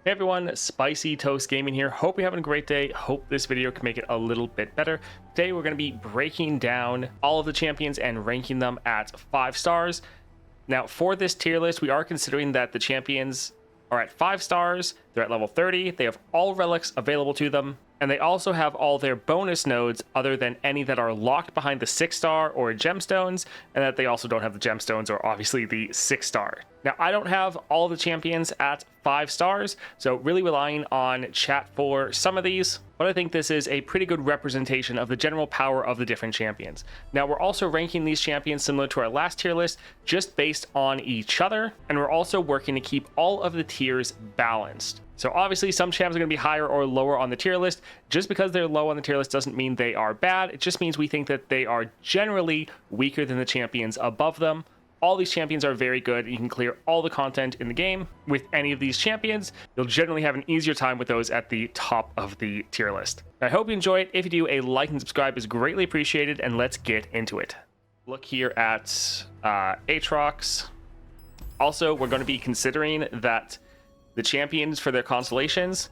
Hey everyone, Spicy Toast Gaming here. Hope you're having a great day. Hope this video can make it a little bit better. Today we're going to be breaking down all of the champions and ranking them at 5 stars. Now for this tier list, we are considering that the champions are at 5 stars. They're at level 30. They have all relics available to them. And they also have all their bonus nodes other than any that are locked behind the 6-star or gemstones, and that they also don't have the gemstones or obviously the 6-star. Now, I don't have all the champions at 5 stars, so really relying on chat for some of these, but I think this is a pretty good representation of the general power of the different champions. Now, we're also ranking these champions similar to our last tier list, just based on each other, and we're also working to keep all of the tiers balanced. So obviously some champs are going to be higher or lower on the tier list. Just because they're low on the tier list doesn't mean they are bad. It just means we think that they are generally weaker than the champions above them. All these champions are very good. You can clear all the content in the game with any of these champions. You'll generally have an easier time with those at the top of the tier list. I hope you enjoy it. If you do, a like and subscribe is greatly appreciated, and let's get into it. Look here at Atrox. Also, we're going to be considering that the champions for their constellations,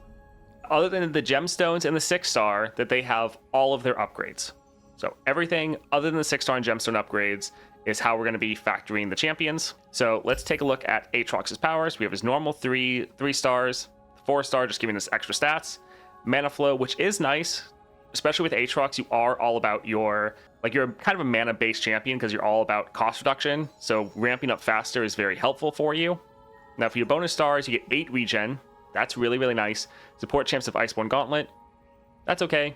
other than the gemstones and the 6-star, that they have all of their upgrades. So everything other than the 6-star and gemstone upgrades is how we're going to be factoring the champions. So let's take a look at Atrox's powers. We have his normal 3 stars, 4-star just giving us extra stats, mana flow, which is nice, especially with Atrox. You are all about you're kind of a mana based champion because you're all about cost reduction. So ramping up faster is very helpful for you. Now for your bonus stars, you get 8 regen. That's really, really nice. Support champs of Iceborne Gauntlet. That's okay.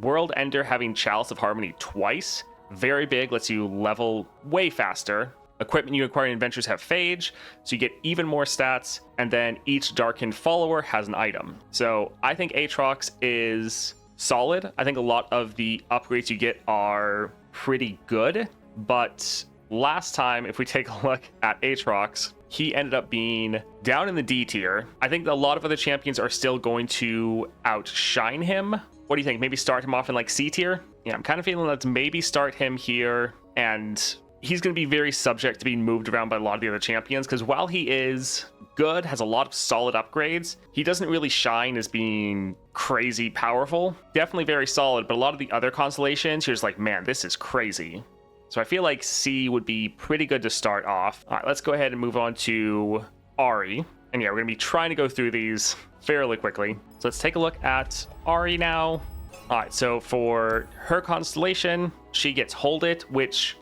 World Ender having Chalice of Harmony twice. Very big, lets you level way faster. Equipment you acquire in adventures have Phage, so you get even more stats. And then each Darkened follower has an item. So I think Atrox is solid. I think a lot of the upgrades you get are pretty good. But last time, if we take a look at Atrox, he ended up being down in the D tier. I think a lot of other champions are still going to outshine him. What do you think? Maybe start him off in like C tier? Yeah, I'm kind of feeling let's maybe start him here, and he's going to be very subject to being moved around by a lot of the other champions, because while he is good, has a lot of solid upgrades, he doesn't really shine as being crazy powerful. Definitely very solid, but a lot of the other constellations, you're just like, man, this is crazy. So I feel like C would be pretty good to start off. All right, let's go ahead and move on to Ahri. And yeah, we're going to be trying to go through these fairly quickly. So let's take a look at Ahri now. All right, so for her constellation, she gets Hold It, which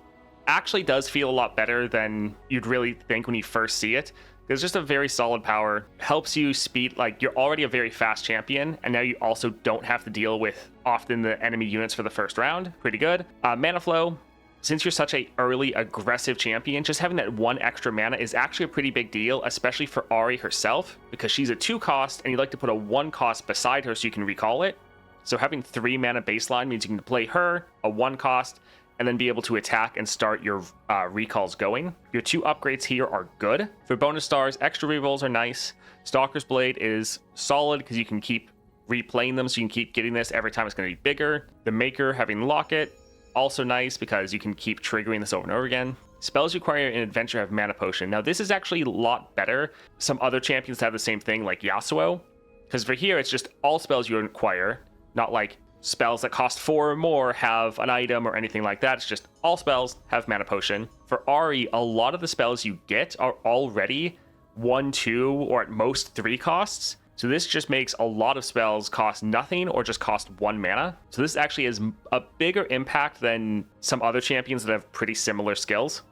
actually does feel a lot better than you'd really think when you first see it. It's just a very solid power. Helps you speed, like you're already a very fast champion, and now you also don't have to deal with often the enemy units for the first round. Pretty good. Mana flow. Since you're such a early aggressive champion, just having that 1 extra mana is actually a pretty big deal, especially for Ahri herself, because she's a 2 cost and you like to put a 1 cost beside her so you can recall it. So having 3 mana baseline means you can play her, a 1 cost, and then be able to attack and start your recalls going. Your 2 upgrades here are good. For bonus stars, extra rerolls are nice. Stalker's Blade is solid because you can keep replaying them, so you can keep getting this every time it's going to be bigger. The Maker having Locket, also nice because you can keep triggering this over and over again. Spells you acquire in adventure have Mana Potion. Now this is actually a lot better. Some other champions have the same thing, like Yasuo, because for here it's just all spells you acquire, not like spells that cost 4 or more have an item or anything like that. It's just all spells have Mana Potion. For Ahri, a lot of the spells you get are already 1, 2, or at most 3 costs. So this just makes a lot of spells cost nothing or just cost 1 mana. So this actually is a bigger impact than some other champions that have pretty similar skills.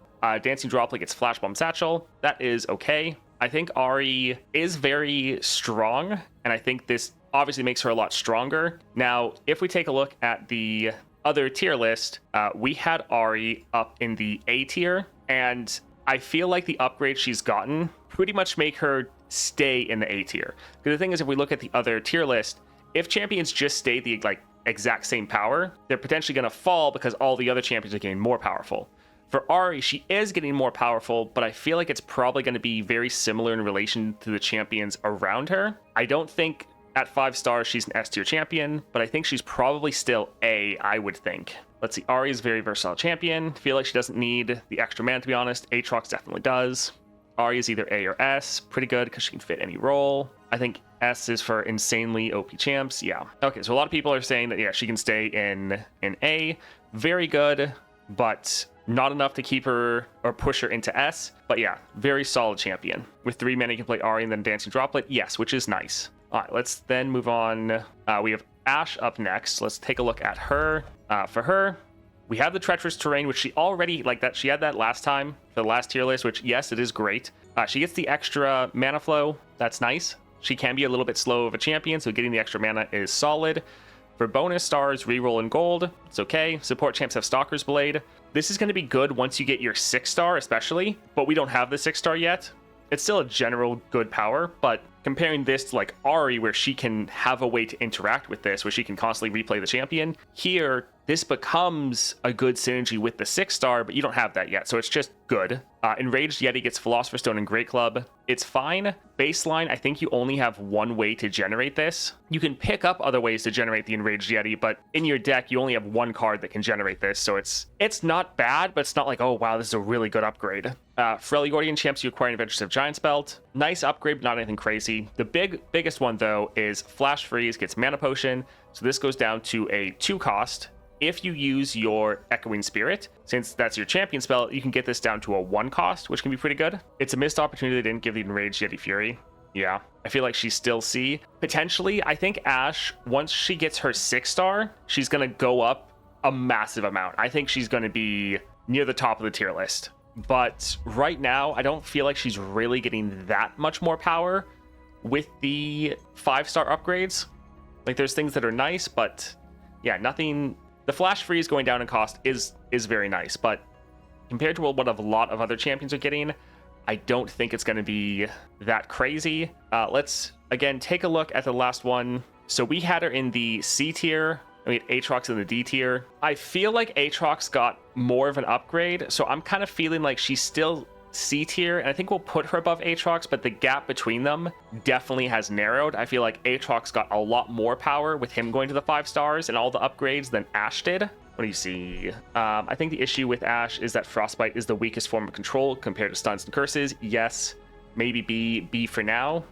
Dancing Droplet gets Flash Bomb Satchel. That is okay. I think Ahri is very strong, and I think this obviously makes her a lot stronger. Now, if we take a look at the other tier list, we had Ahri up in the A tier, and I feel like the upgrades she's gotten pretty much make her stay in the A tier. Because the thing is, if we look at the other tier list, if champions just stay the exact same power, they're potentially going to fall because all the other champions are getting more powerful. For Ahri, she is getting more powerful, but I feel like it's probably going to be very similar in relation to the champions around her. I don't think at 5 stars she's an S tier champion, but I think she's probably still A, I would think. Let's see, Ahri is a very versatile champion. Feel like she doesn't need the extra mana, to be honest. Atrox definitely does. Ahri is either A or S. Pretty good because she can fit any role. I think S is for insanely OP champs. Yeah. Okay, so a lot of people are saying that, yeah, she can stay in A. Very good, but not enough to keep her or push her into S. But yeah, very solid champion. With 3 mana, you can play Ahri and then Dancing Droplet. Yes, which is nice. All right, let's then move on. We have Ashe up next. Let's take a look at her. For her, we have the Treacherous Terrain, which she already, like that, she had that last time for the last tier list, which, yes, it is great. She gets the extra mana flow. That's nice. She can be a little bit slow of a champion, so getting the extra mana is solid. For bonus stars, reroll in gold. It's okay. Support champs have Stalker's Blade. This is going to be good once you get your 6-star, especially, but we don't have the 6-star yet. It's still a general good power, but comparing this to like Ahri, where she can have a way to interact with this, where she can constantly replay the champion, here, this becomes a good synergy with the 6-star, but you don't have that yet, so it's just good. Enraged Yeti gets Philosopher's Stone and Great Club. It's fine. Baseline, I think you only have one way to generate this. You can pick up other ways to generate the Enraged Yeti, but in your deck, you only have one card that can generate this, so it's not bad, but it's not like, oh wow, this is a really good upgrade. For Gordian champs, you acquire an Adventures of Giant's Belt. Nice upgrade, but not anything crazy. The biggest one, though, is Flash Freeze gets Mana Potion, so this goes down to a 2-cost. If you use your Echoing Spirit, since that's your champion spell, you can get this down to a 1-cost, which can be pretty good. It's a missed opportunity they didn't give the Enraged Yeti Fury. Yeah, I feel like she's still C. Potentially, I think Ashe, once she gets her 6-star, she's going to go up a massive amount. I think she's going to be near the top of the tier list. But right now, I don't feel like she's really getting that much more power with the 5-star upgrades. Like, there's things that are nice, but yeah, nothing. The Flash Freeze going down in cost is very nice, but compared to what a lot of other champions are getting, I don't think it's going to be that crazy. Let's, again, take a look at the last one. So we had her in the C tier. I mean, Atrox in the D tier. I feel like Atrox got more of an upgrade, so I'm kind of feeling like she's still C tier, and I think we'll put her above Atrox, but the gap between them definitely has narrowed. I feel like Atrox got a lot more power with him going to the 5 stars and all the upgrades than Ashe did. What do you see? I think the issue with Ashe is that Frostbite is the weakest form of control compared to stuns and curses. Yes, maybe B for now.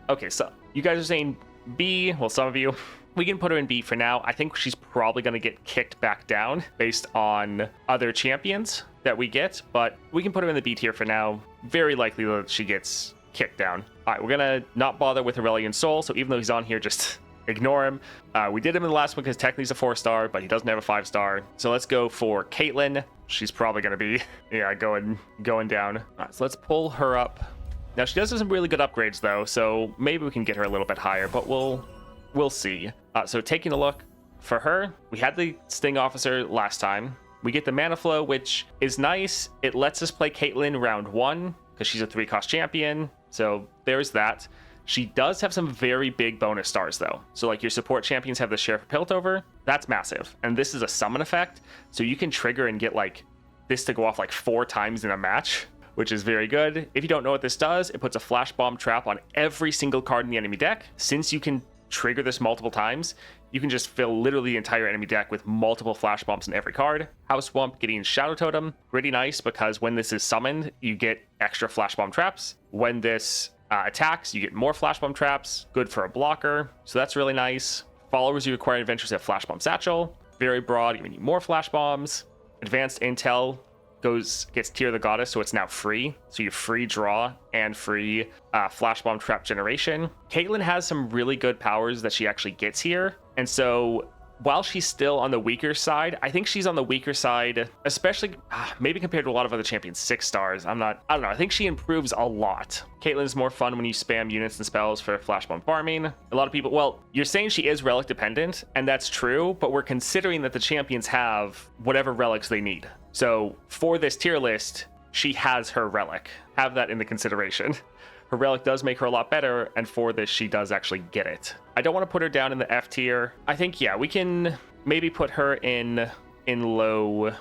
Okay, so you guys are saying B. Well, some of you. We can put her in B for now. I think she's probably going to get kicked back down based on other champions that we get, but we can put her in the B tier for now. Very likely that she gets kicked down. All right, we're going to not bother with Aurelion Sol, so even though he's on here, just ignore him. We did him in the last one because technically he's a 4-star, but he doesn't have a 5-star. So let's go for Caitlyn. She's probably going to be, yeah, going down. All right, so let's pull her up. Now, she does have some really good upgrades, though, so maybe we can get her a little bit higher, but we'll see. So taking a look for her, we had the Sting Officer last time. We get the Mana Flow, which is nice. It lets us play Caitlyn round 1 because she's a 3-cost champion. So there's that. She does have some very big bonus stars, though. So like your support champions have the Sheriff of Piltover. That's massive. And this is a summon effect. So you can trigger and get like this to go off like 4 times in a match, which is very good. If you don't know what this does, it puts a Flash Bomb trap on every single card in the enemy deck. Since you can trigger this multiple times, you can just fill literally the entire enemy deck with multiple flash bombs in every card. House Swamp getting Shadow Totem, pretty nice because when this is summoned, you get extra flash bomb traps. When this attacks, you get more flash bomb traps, good for a blocker, so that's really nice. Followers you acquire adventures have Flash Bomb Satchel, very broad, giving you more flash bombs. Advanced Intel gets Tear the Goddess, so it's now free. So you free draw and free flash bomb trap generation. Caitlyn has some really good powers that she actually gets here, and so while she's still on the weaker side, I think she's on the weaker side, especially maybe compared to a lot of other champions 6 stars. I don't know. I think she improves a lot. Caitlyn's more fun when you spam units and spells for flash bomb farming. A lot of people, well, you're saying she is relic dependent, and that's true, but we're considering that the champions have whatever relics they need. So for this tier list, she has her relic. Have that in the consideration. Her relic does make her a lot better, and for this, she does actually get it. I don't want to put her down in the F tier. I think, yeah, we can maybe put her in low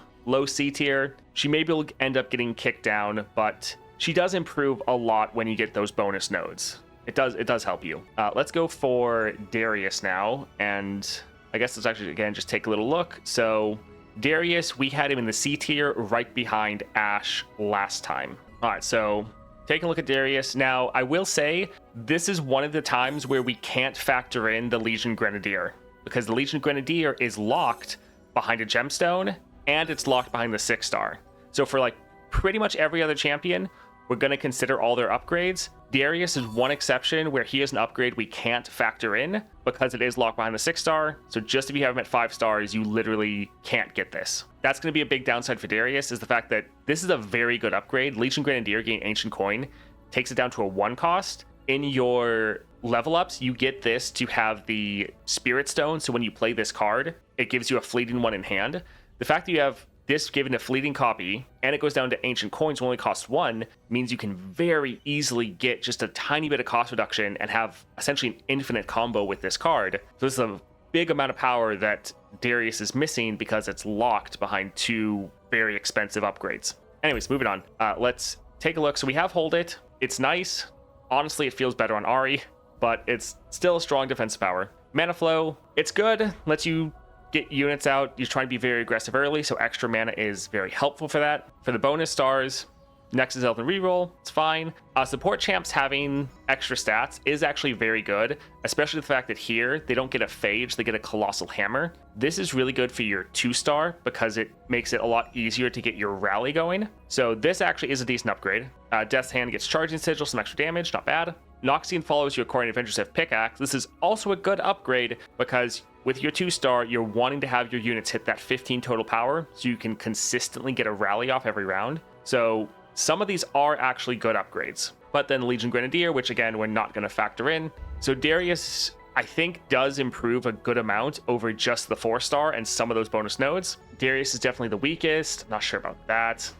C tier. She maybe will end up getting kicked down, but she does improve a lot when you get those bonus nodes. It does help you. Let's go for Darius now, and I guess let's actually, again, just take a little look. So Darius, we had him in the C tier right behind Ashe last time. All right, so taking a look at Darius. Now, I will say, this is one of the times where we can't factor in the Legion Grenadier, because the Legion Grenadier is locked behind a gemstone, and it's locked behind the 6-star. So for like pretty much every other champion, we're going to consider all their upgrades. Darius is one exception where he has an upgrade we can't factor in because it is locked behind the 6-star. So just if you have him at 5 stars, you literally can't get this. That's going to be a big downside for Darius, is the fact that this is a very good upgrade. Legion Grenadier getting Ancient Coin takes it down to a 1 cost. In your level ups, you get this to have the Spirit Stone. So when you play this card, it gives you a fleeting 1 in hand. The fact that you have this given a fleeting copy, and it goes down to Ancient Coins, only costs 1, means you can very easily get just a tiny bit of cost reduction and have essentially an infinite combo with this card. So this is a big amount of power that Darius is missing because it's locked behind 2 very expensive upgrades. Anyways, moving on. Let's take a look. So we have Hold It. It's nice. Honestly, it feels better on Ahri, but it's still a strong defensive power. Mana Flow, it's good. Lets you get units out. You're trying to be very aggressive early, so extra mana is very helpful for that. For the bonus stars, Nexus Health and Reroll, it's fine. Support champs having extra stats is actually very good, especially the fact that here, they don't get a Phage, they get a Colossal Hammer. This is really good for your 2-star because it makes it a lot easier to get your rally going. So this actually is a decent upgrade. Death's Hand gets Charging Sigil, some extra damage, not bad. Noxian follows your Aquarian Adventure Sift Pickaxe. This is also a good upgrade because with your 2-star, you're wanting to have your units hit that 15 total power so you can consistently get a rally off every round. So some of these are actually good upgrades. But then Legion Grenadier, which again, we're not going to factor in. So Darius, I think, does improve a good amount over just the 4-star and some of those bonus nodes. Darius is definitely the weakest. Not sure about that.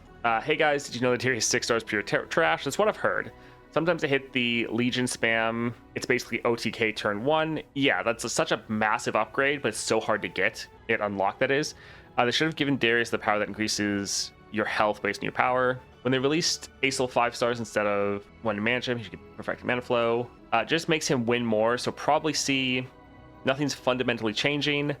Hey guys, did you know that Darius 6-star is pure trash? That's what I've heard. Sometimes they hit the Legion spam. It's basically OTK turn 1. Yeah, that's such a massive upgrade, but it's so hard to get it unlocked, that is. They should have given Darius the power that increases your health based on your power. When they released Acel 5 stars instead of 1 to manage him, he should get Perfected Mana Flow. Just makes him win more, so probably see nothing's fundamentally changing.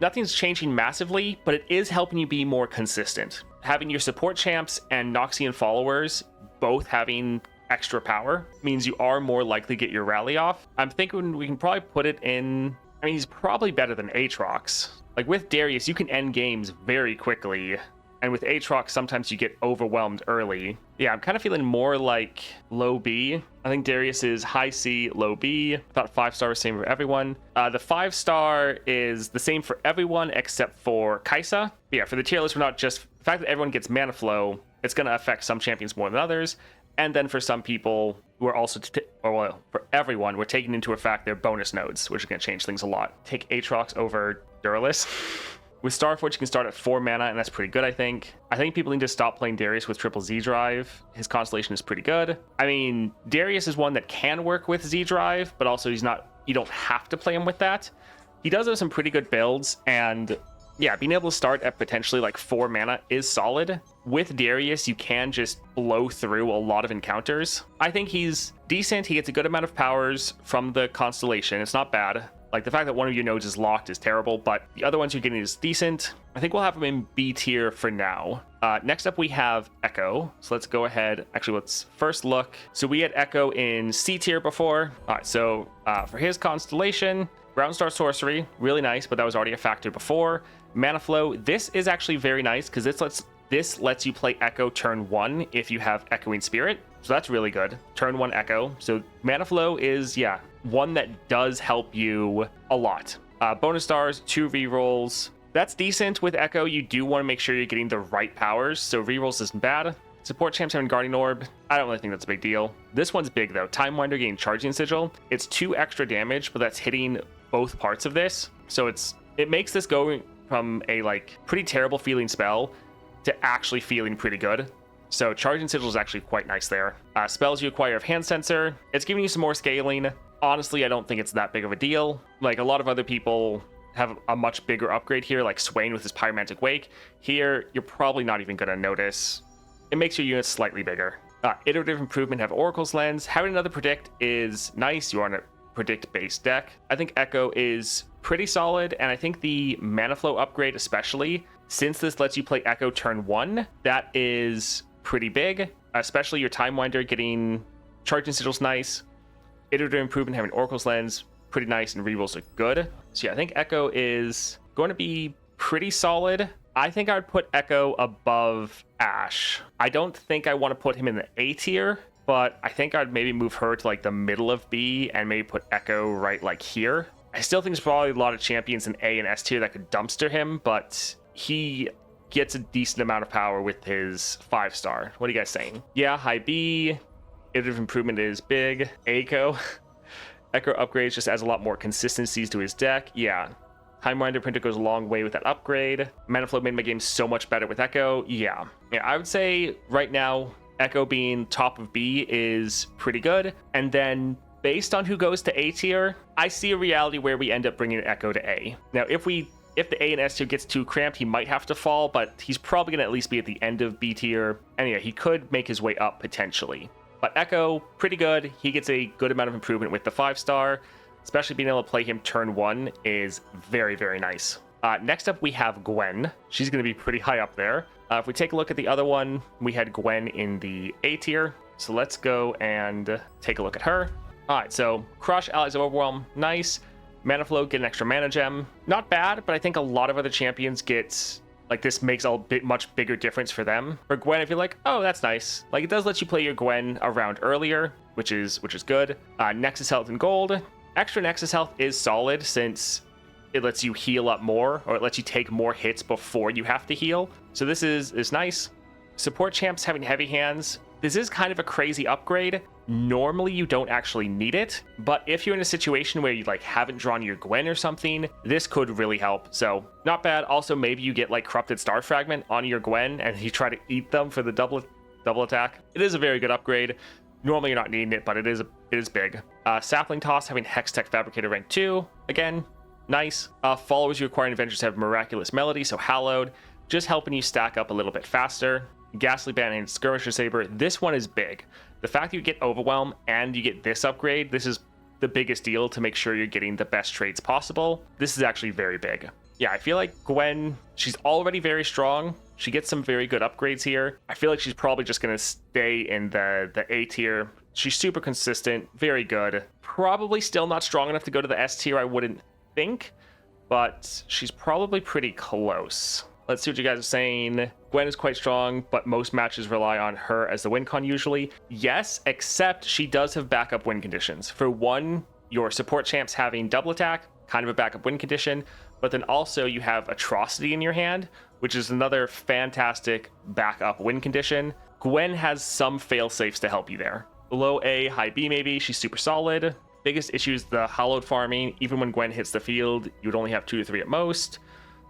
Nothing's changing massively, but it is helping you be more consistent. Having your support champs and Noxian followers both having extra power means you are more likely to get your rally off. I'm thinking we can probably put it in. I mean, he's probably better than Atrox. Like with Darius, you can end games very quickly, and with Atrox, sometimes you get overwhelmed early. Yeah, I'm kind of feeling more like low B. I think Darius is high C, low B. About 5-star is same for everyone. The 5-star is the same for everyone except for Kaisa. But yeah, for the tier list, we're not just the fact that everyone gets mana flow. It's going to affect some champions more than others. And then for some people, we're also, for everyone, we're taking into effect their bonus nodes, which is going to change things a lot. Take Atrox over Duralist. With Starforge, you can start at 4 mana, and that's pretty good, I think. I think people need to stop playing Darius with triple Z Drive. His Constellation is pretty good. I mean, Darius is one that can work with Z Drive, but also you don't have to play him with that. He does have some pretty good builds, and yeah, being able to start at potentially like 4 mana is solid. With Darius, you can just blow through a lot of encounters. I think he's decent. He gets a good amount of powers from the Constellation. It's not bad. Like the fact that one of your nodes is locked is terrible, but the other ones you're getting is decent. I think we'll have him in B tier for now. Next up, we have Ekko. So let's go ahead. Actually, let's first look. So we had Ekko in C tier before. All right, so for his Constellation, Ground Star Sorcery, really nice, but that was already a factor before. Mana Flow, this is actually very nice because this lets you play Ekko turn 1 if you have Echoing Spirit. So that's really good. Turn 1 Ekko. So Mana Flow is, yeah, one that does help you a lot. Bonus stars, 2 rerolls. That's decent. With Ekko, you do want to make sure you're getting the right powers, so rerolls isn't bad. Support champs having Guardian Orb, I don't really think that's a big deal. This one's big though. Time Winder getting Charging Sigil. It's 2 extra damage, but that's hitting both parts of this. So it makes this go from a like pretty terrible feeling spell to actually feeling pretty good. So Charging Sigil is actually quite nice there. Spells you acquire of Hand Sensor. It's giving you some more scaling. Honestly, I don't think it's that big of a deal. Like a lot of other people have a much bigger upgrade here, like Swain with his Pyromantic Wake. Here, you're probably not even going to notice. It makes your units slightly bigger. Iterative Improvement have Oracle's Lens. Having another Predict is nice. You are on a Predict-based deck. I think Ekko is pretty solid, and I think the Mana Flow upgrade especially, since this lets you play Ekko turn 1, that is pretty big. especially your Time Winder getting charging sigils nice. Iterative improvement having Oracle's Lens, pretty nice, and rerolls are good. So yeah, I think Ekko is going to be pretty solid. I think I would put Ekko above Ashe. I don't think I want to put him in the A tier, but I think I'd maybe move her to like the middle of B and maybe put Ekko right like here. I still think there's probably a lot of champions in A and S tier that could dumpster him, but he gets a decent amount of power with his 5-star. What are you guys saying? Yeah, high B. Iterative improvement is big. Ekko. Ekko upgrades just adds a lot more consistencies to his deck. Yeah. Heimerdinger Printer goes a long way with that upgrade. Mana Flow made my game so much better with Ekko. Yeah, I would say right now, Ekko being top of B is pretty good. And then based on who goes to A tier, I see a reality where we end up bringing Ekko to A. Now, if the A and S tier gets too cramped, he might have to fall, but he's probably going to at least be at the end of B tier. And yeah, he could make his way up potentially. But Ekko, pretty good. He gets a good amount of improvement with the 5-star. Especially being able to play him turn 1 is very, very nice. Next up, we have Gwen. She's going to be pretty high up there. If we take a look at the other one, we had Gwen in the A tier. So let's go and take a look at her. All right, so Crush, Allies of Overwhelm, nice. Mana Flow, get an extra mana gem. Not bad, but I think a lot of other champions get... Like, this makes a much bigger difference for them. For Gwen, if you're like, oh, that's nice. Like, it does let you play your Gwen around earlier, which is good. Nexus Health and Gold. Extra Nexus Health is solid since it lets you heal up more, or it lets you take more hits before you have to heal. So this is nice. Support champs having heavy hands. This is kind of a crazy upgrade. Normally you don't actually need it, but if you're in a situation where you like haven't drawn your Gwen or something, this could really help. So not bad. Also, maybe you get like Corrupted Star Fragment on your Gwen and you try to eat them for the double attack. It is a very good upgrade. Normally you're not needing it, but it is big. Sapling Toss having Hex Tech Fabricator rank 2. Again, nice. Followers you acquire in adventures have Miraculous Melody, so Hallowed, just helping you stack up a little bit faster. Ghastly Band and Skirmisher Saber. This one is big. The fact that you get Overwhelm and you get this upgrade, this is the biggest deal to make sure you're getting the best trades possible. This is actually very big. Yeah, I feel like Gwen, she's already very strong. She gets some very good upgrades here. I feel like she's probably just going to stay in the A tier. She's super consistent, very good. Probably still not strong enough to go to the S tier, I wouldn't think, but she's probably pretty close. Let's see what you guys are saying. Gwen is quite strong, but most matches rely on her as the win con usually. Yes, except she does have backup win conditions. For one, your support champs having double attack, kind of a backup win condition, but then also you have Atrocity in your hand, which is another fantastic backup win condition. Gwen has some fail safes to help you there. Low A, high B maybe, she's super solid. Biggest issue is the Hallowed farming. Even when Gwen hits the field, you would only have 2 to 3 at most.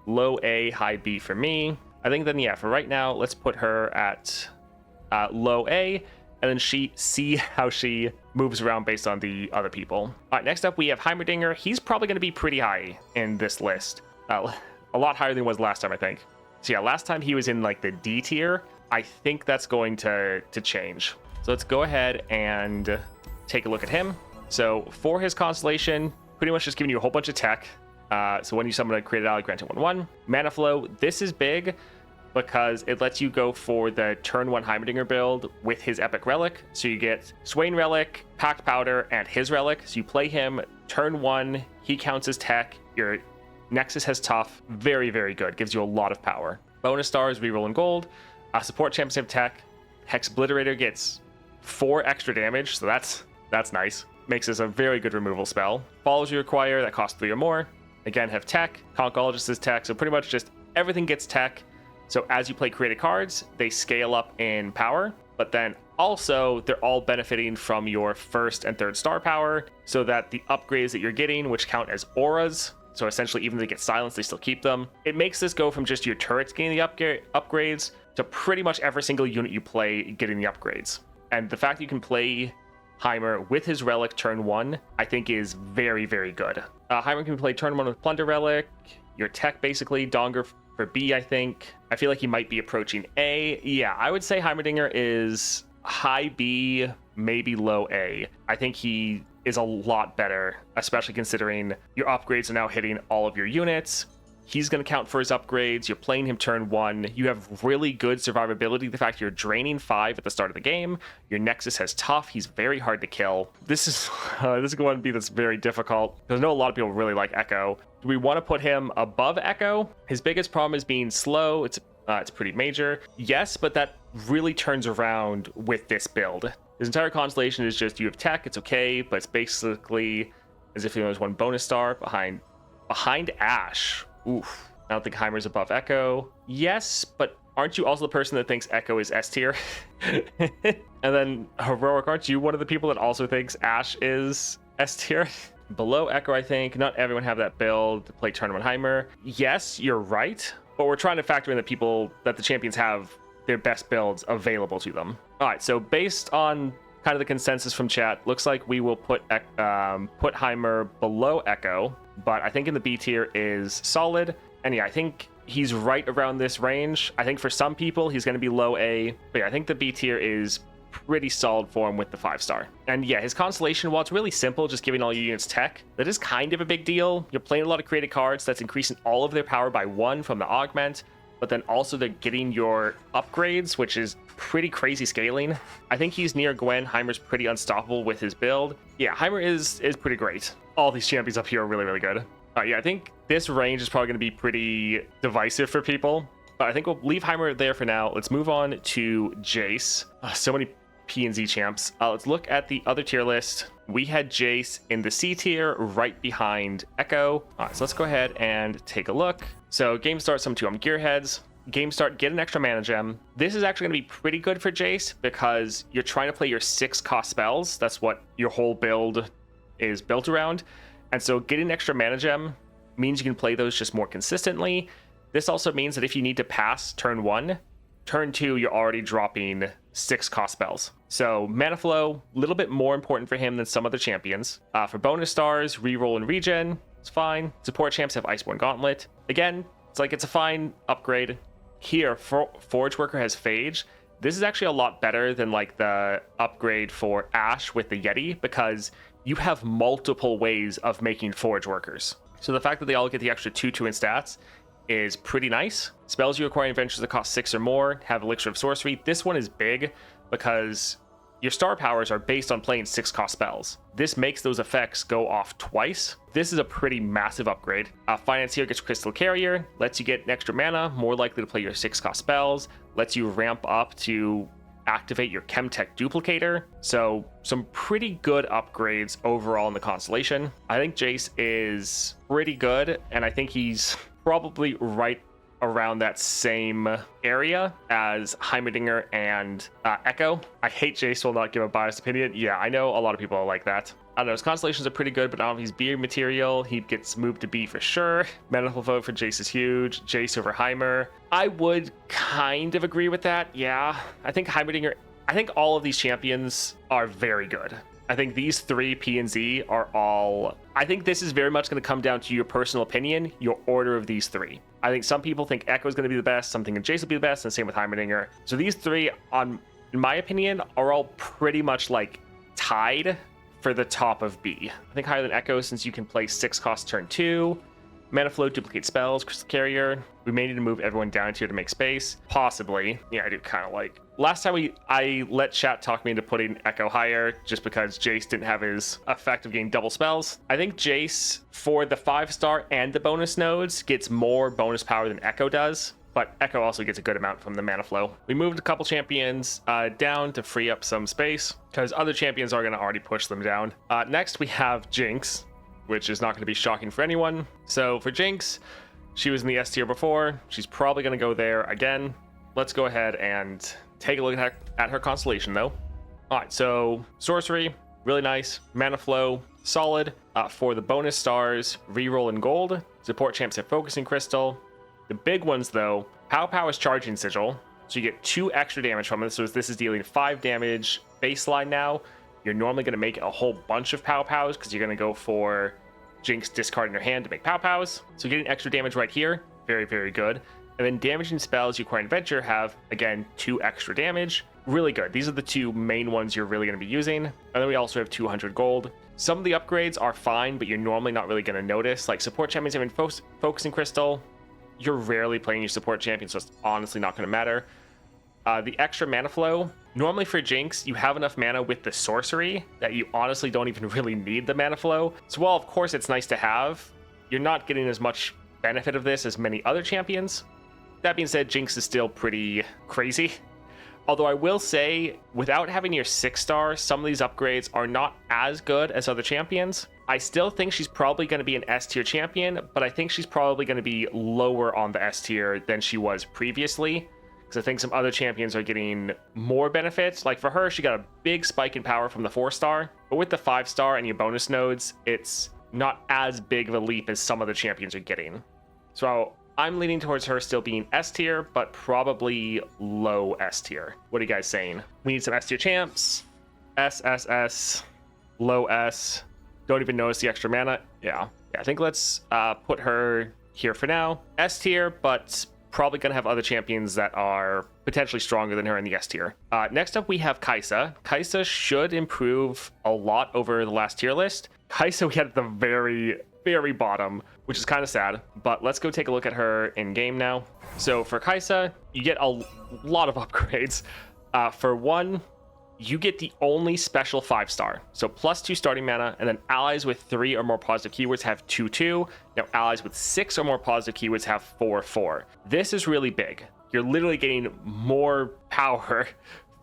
Low A, high B for me. I think then, yeah, for right now, let's put her at low A, and then see how she moves around based on the other people. All right, next up, we have Heimerdinger. He's probably going to be pretty high in this list. A lot higher than he was last time, I think. So yeah, last time he was in like the D tier. I think that's going to change. So let's go ahead and take a look at him. So for his constellation, pretty much just giving you a whole bunch of tech. So when you summon a created ally, grant it 1/1. Mana Flow, this is big because it lets you go for the turn 1 Heimerdinger build with his Epic Relic. So you get Swain Relic, Packed Powder, and his Relic. So you play him turn 1, he counts as tech, your Nexus has tough, very, very good, gives you a lot of power. Bonus stars, reroll in gold. Support champs have tech. Hex Obliterator gets 4 extra damage, so that's nice. Makes this a very good removal spell. Follows you acquire, that costs 3 or more. Again, have tech. Concologist is tech, so pretty much just everything gets tech. So as you play created cards, they scale up in power, but then also they're all benefiting from your 1st and 3rd star power, so that the upgrades that you're getting, which count as auras, so essentially even if they get silenced, they still keep them. It makes this go from just your turrets getting the upgrades to pretty much every single unit you play getting the upgrades. And the fact that you can play Heimer with his Relic turn 1, I think is very, very good. Heimer can play turn 1 with Plunder Relic, your tech basically, Donger for B, I think. I feel like he might be approaching A. Yeah, I would say Heimerdinger is high B, maybe low A. I think he is a lot better, especially considering your upgrades are now hitting all of your units. He's going to count for his upgrades. You're playing him turn 1. You have really good survivability. The fact you're draining 5 at the start of the game. Your Nexus has tough. He's very hard to kill. This is going to be that's very difficult, because I know a lot of people really like Ekko. Do we want to put him above Ekko? His biggest problem is being slow. It's pretty major. Yes, but that really turns around with this build. His entire constellation is just, you have tech, it's okay, but it's basically as if there was one bonus star behind Ashe. Oof. I don't think Heimer's above Ekko. Yes, but aren't you also the person that thinks Ekko is S tier? And then Heroic, aren't you one of the people that also thinks Ashe is S tier? Below Ekko, I think. Not everyone have that build to play Tournament Heimer. Yes, you're right, but we're trying to factor in that the champions have their best builds available to them. All right, so based on kind of the consensus from chat, looks like we will put Heimer below Ekko, but I think in the B tier is solid. And yeah, I think he's right around this range. I think for some people he's going to be low A, but yeah, I think the B tier is pretty solid for him with the 5-star. And yeah, his constellation, while it's really simple, just giving all your units tech, that is kind of a big deal. You're playing a lot of created cards that's increasing all of their power by 1 from the augment, but then also they're getting your upgrades, which is pretty crazy scaling. I think he's near Gwen. Heimer's pretty unstoppable with his build. Yeah, Heimer is pretty great. All these champions up here are really, really good. Yeah, I think this range is probably going to be pretty divisive for people, but I think we'll leave Heimer there for now. Let's move on to Jace. So many P and Z champs. Let's look at the other tier list. We had Jace in the C tier right behind Ekko. All right, so let's go ahead and take a look. So game start, some 2 gearheads. Game start, get an extra mana gem. This is actually going to be pretty good for Jace because you're trying to play your 6 cost spells. That's what your whole build is built around. And so getting an extra mana gem means you can play those just more consistently. This also means that if you need to pass turn 1, turn 2, you're already dropping 6 cost spells. So mana flow, a little bit more important for him than some other champions. For bonus stars, reroll and regen, it's fine. Support champs have Iceborne Gauntlet. Again, it's a fine upgrade. Here, Forge Worker has Phage. This is actually a lot better than like the upgrade for Ashe with the Yeti, because you have multiple ways of making Forge Workers. So the fact that they all get the extra 2/2 in stats is pretty nice. Spells you acquire in adventures that cost 6 or more have Elixir of Sorcery. This one is big because your star powers are based on playing 6 cost spells. This makes those effects go off twice. This is a pretty massive upgrade. Financier gets Crystal Carrier, lets you get an extra mana, more likely to play your 6 cost spells, lets you ramp up to activate your Chemtech Duplicator. So some pretty good upgrades overall in the constellation. I think Jace is pretty good, and I think he's probably right around that same area as Heimerdinger and Ekko. I hate Jace will not give a biased opinion. Yeah, I know a lot of people are like that. I don't know, his constellations are pretty good, but I don't know if he's B material. He gets moved to B for sure. Manifold vote for Jace is huge. Jace over Heimer. I would kind of agree with that. Yeah, I think Heimerdinger, I think all of these champions are very good. I think these 3 P and Z are all, I think this is very much going to come down to your personal opinion, your order of these 3. I think some people think Ekko is going to be the best, some think Jace will be the best, and same with Heimerdinger. So these 3, in my opinion, are all pretty much like tied for the top of B. I think higher than Ekko since you can play 6 cost turn 2. Mana flow, duplicate spells, Crystal Carrier. We may need to move everyone down here to make space. Possibly. Yeah, I do kind of like. Last time I let chat talk me into putting Ekko higher just because Jace didn't have his effect of getting double spells. I think Jace, for the 5-star and the bonus nodes, gets more bonus power than Ekko does. But Ekko also gets a good amount from the mana flow. We moved a couple champions down to free up some space because other champions are going to already push them down. Next, we have Jinx, which is not going to be shocking for anyone. So for Jinx, she was in the S tier before. She's probably going to go there again. Let's go ahead and take a look at her constellation, though. All right, so sorcery, really nice. Mana flow, solid. For the bonus stars, reroll and gold. Support champs have focusing crystal. The big ones, though, Pow is charging sigil, so you get 2 extra damage from it. So this is dealing 5 damage baseline now. You're normally going to make a whole bunch of Pows because you're going to go for Jinx discarding your hand to make Pows. So getting extra damage right here, very, very good. And then damaging spells you acquire in Adventure have, again, 2 extra damage. Really good. These are the 2 main ones you're really going to be using. And then we also have 200 gold. Some of the upgrades are fine, but you're normally not really going to notice. Like support champions having focusing crystal, you're rarely playing your support champion, so it's honestly not going to matter. The extra mana flow, normally for Jinx, you have enough mana with the sorcery that you honestly don't even really need the mana flow. So while of course it's nice to have, you're not getting as much benefit of this as many other champions. That being said, Jinx is still pretty crazy. Although I will say, without having your 6-star, some of these upgrades are not as good as other champions. I still think she's probably going to be an S tier champion, but I think she's probably going to be lower on the S tier than she was previously. Because I think some other champions are getting more benefits. Like for her, she got a big spike in power from the 4-star. But with the 5-star and your bonus nodes, it's not as big of a leap as some other champions are getting. So I'm leaning towards her still being S tier, but probably low S tier. What are you guys saying? We need some S tier champs. S, S, S, low S. Don't even notice the extra mana. Yeah, I think let's put her here for now. S tier, but probably going to have other champions that are potentially stronger than her in the S tier. Next up, we have Kaisa. Kaisa should improve a lot over the last tier list. Kaisa we had at the very bottom, which is kind of sad, but let's go take a look at her in game now. So for Kaisa, you get a lot of upgrades. For one, you get the only special 5-star. So +2 starting mana, and then allies with 3 or more positive keywords have 2/2. Now allies with 6 or more positive keywords have 4/4. This is really big. You're literally getting more power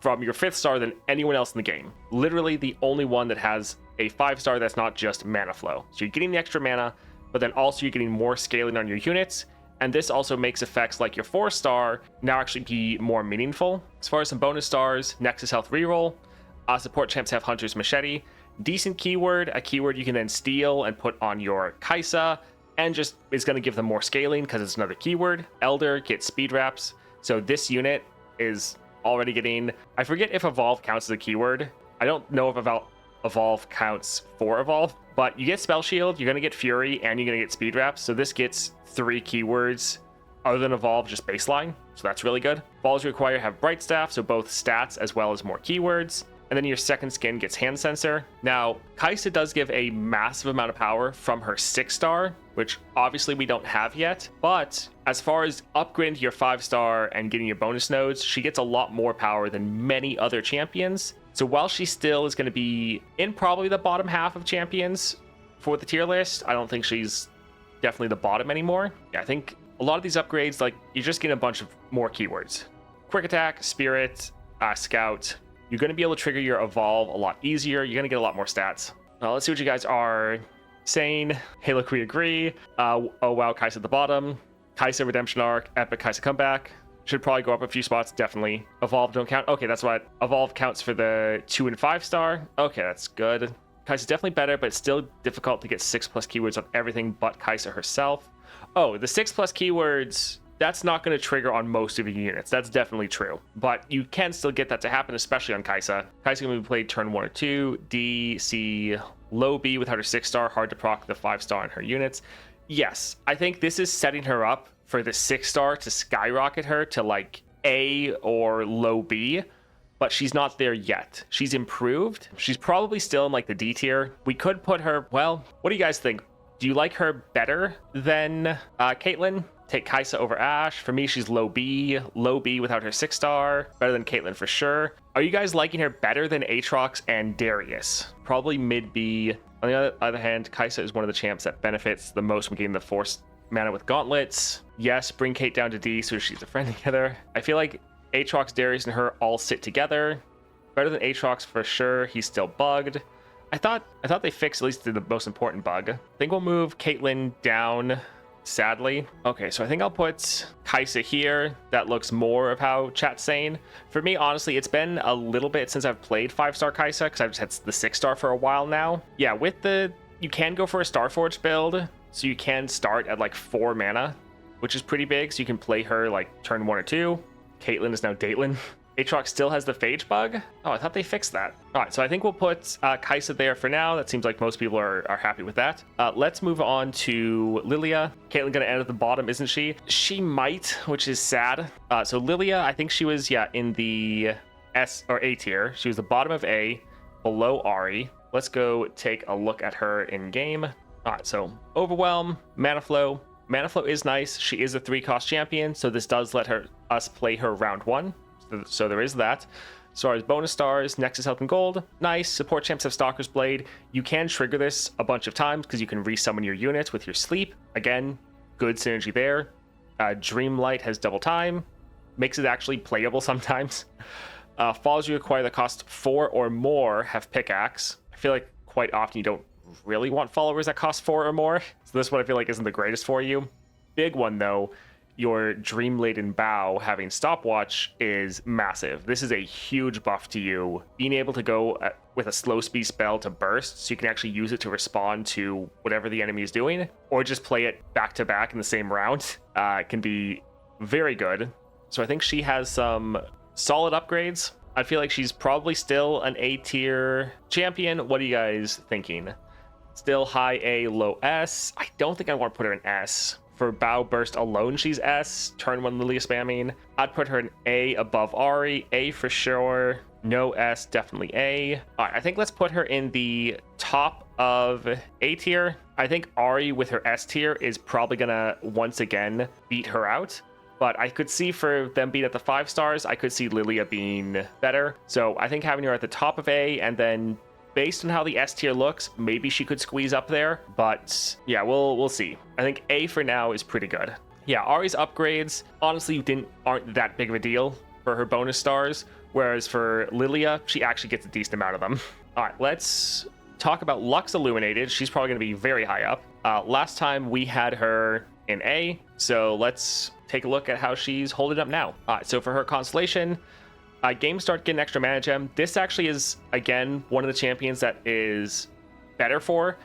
from your 5th star than anyone else in the game. Literally the only one that has a 5-star that's not just mana flow. So you're getting the extra mana, but then also you're getting more scaling on your units. And this also makes effects like your 4-star now actually be more meaningful. As far as some bonus stars, Nexus Health Reroll. Support champs have Hunter's Machete. Decent keyword, a keyword you can then steal and put on your Kaisa, and just is going to give them more scaling because it's another keyword. Elder gets Speed Wraps. So this unit is already getting, I forget if Evolve counts as a keyword. I don't know if Evolve counts for Evolve, but you get Spell Shield, you're going to get Fury, and you're going to get Speed Wraps. So this gets 3 keywords other than Evolve, just baseline. So that's really good. Balls you acquire have Bright Staff, so both stats as well as more keywords. And then your second skin gets Hand Sensor. Now, Kaisa does give a massive amount of power from her 6-star, which obviously we don't have yet. But as far as upgrading to your 5-star and getting your bonus nodes, she gets a lot more power than many other champions. So while she still is going to be in probably the bottom half of champions for the tier list, I don't think she's definitely the bottom anymore. Yeah, I think a lot of these upgrades, like, you're just getting a bunch of more keywords. Quick Attack, Spirit, Scout. You're going to be able to trigger your Evolve a lot easier. You're going to get a lot more stats. Now, let's see what you guys are saying. Hey, look, we agree. Oh, wow, Kaisa at the bottom. Kaisa Redemption Arc, Epic Kaisa Comeback. Should probably go up a few spots, definitely. Evolve don't count. Okay, that's what Evolve counts for the 2 and 5-star. Okay, that's good. Kaisa's definitely better, but it's still difficult to get 6+ keywords on everything but Kaisa herself. Oh, the 6+ keywords, that's not going to trigger on most of your units. That's definitely true. But you can still get that to happen, especially on Kaisa. Kaisa can be played turn 1 or 2, D, C, low B without her 6-star, hard to proc the 5-star on her units. Yes, I think this is setting her up for the 6-star to skyrocket her to like A or low B, but she's not there yet. She's improved. She's probably still in like the D tier. We could put her, well, what do you guys think? Do you like her better than Caitlyn? Take Kaisa over Ashe. For me, she's low B without her 6-star. Better than Caitlyn for sure. Are you guys liking her better than Atrox and Darius? Probably mid B. On the other hand, Kaisa is one of the champs that benefits the most from getting the forced mana with gauntlets. Yes, bring Kate down to D so she's a friend together. I feel like Atrox, Darius, and her all sit together. Better than Atrox for sure. He's still bugged. I thought they fixed at least the most important bug. I think we'll move Caitlyn down, sadly. Okay, so I think I'll put Kaisa here. That looks more of how chat's saying. For me, honestly, it's been a little bit since I've played 5-star Kaisa because I've just had the 6-star for a while now. Yeah, with you can go for a Starforge build, so you can start at like 4 mana, which is pretty big. So you can play her like turn 1 or 2. Caitlyn is now Datelyn. Aatrox still has the phage bug. Oh, I thought they fixed that. All right, so I think we'll put Kaisa there for now. That seems like most people are happy with that. Let's move on to Lilia. Caitlyn gonna end at the bottom, isn't she? She might, which is sad. So Lilia, I think she was, in the S or A tier. She was the bottom of A, below Ari. Let's go take a look at her in game. All right, so Overwhelm, Mana Flow, Mana flow is nice. She is a 3-cost champion, so this does let us play her round 1. So there is that. As far as bonus stars, Nexus Health and Gold, nice. Support champs have Stalker's Blade. You can trigger this a bunch of times because you can resummon your units with your sleep. Again, good synergy there. Dreamlight has double time, makes it actually playable sometimes. Followers you acquire that cost 4 or more have Pickaxe. I feel like quite often you don't really want followers that cost 4 or more, so this one I feel like isn't the greatest for you. Big one though, your Dream Laden Bow having Stopwatch is massive. This is a huge buff to you. Being able to go with a slow speed spell to burst, so you can actually use it to respond to whatever the enemy is doing, or just play it back to back in the same round, can be very good. So I think she has some solid upgrades. I feel like she's probably still an A tier champion. What are you guys thinking? Still high A, low S. I don't think I want to put her in S. For Bow Burst alone, she's S. Turn 1 Lilia spamming. I'd put her in A above Ahri. A for sure. No S, definitely A. All right, I think let's put her in the top of A tier. I think Ahri with her S tier is probably gonna once again beat her out. But I could see for them being at the 5 stars, I could see Lilia being better. So I think having her at the top of A, and then based on how the S tier looks, maybe she could squeeze up there. But yeah, we'll see. I think A for now is pretty good. Yeah, Ahri's upgrades honestly aren't that big of a deal for her bonus stars. Whereas for Lilia, she actually gets a decent amount of them. All right, let's talk about Lux Illuminated. She's probably going to be very high up. Last time we had her in A, so let's take a look at how she's holding up now. All right, so for her Constellation, game start, get an extra mana gem. This actually is, again, one of the champions that is better for.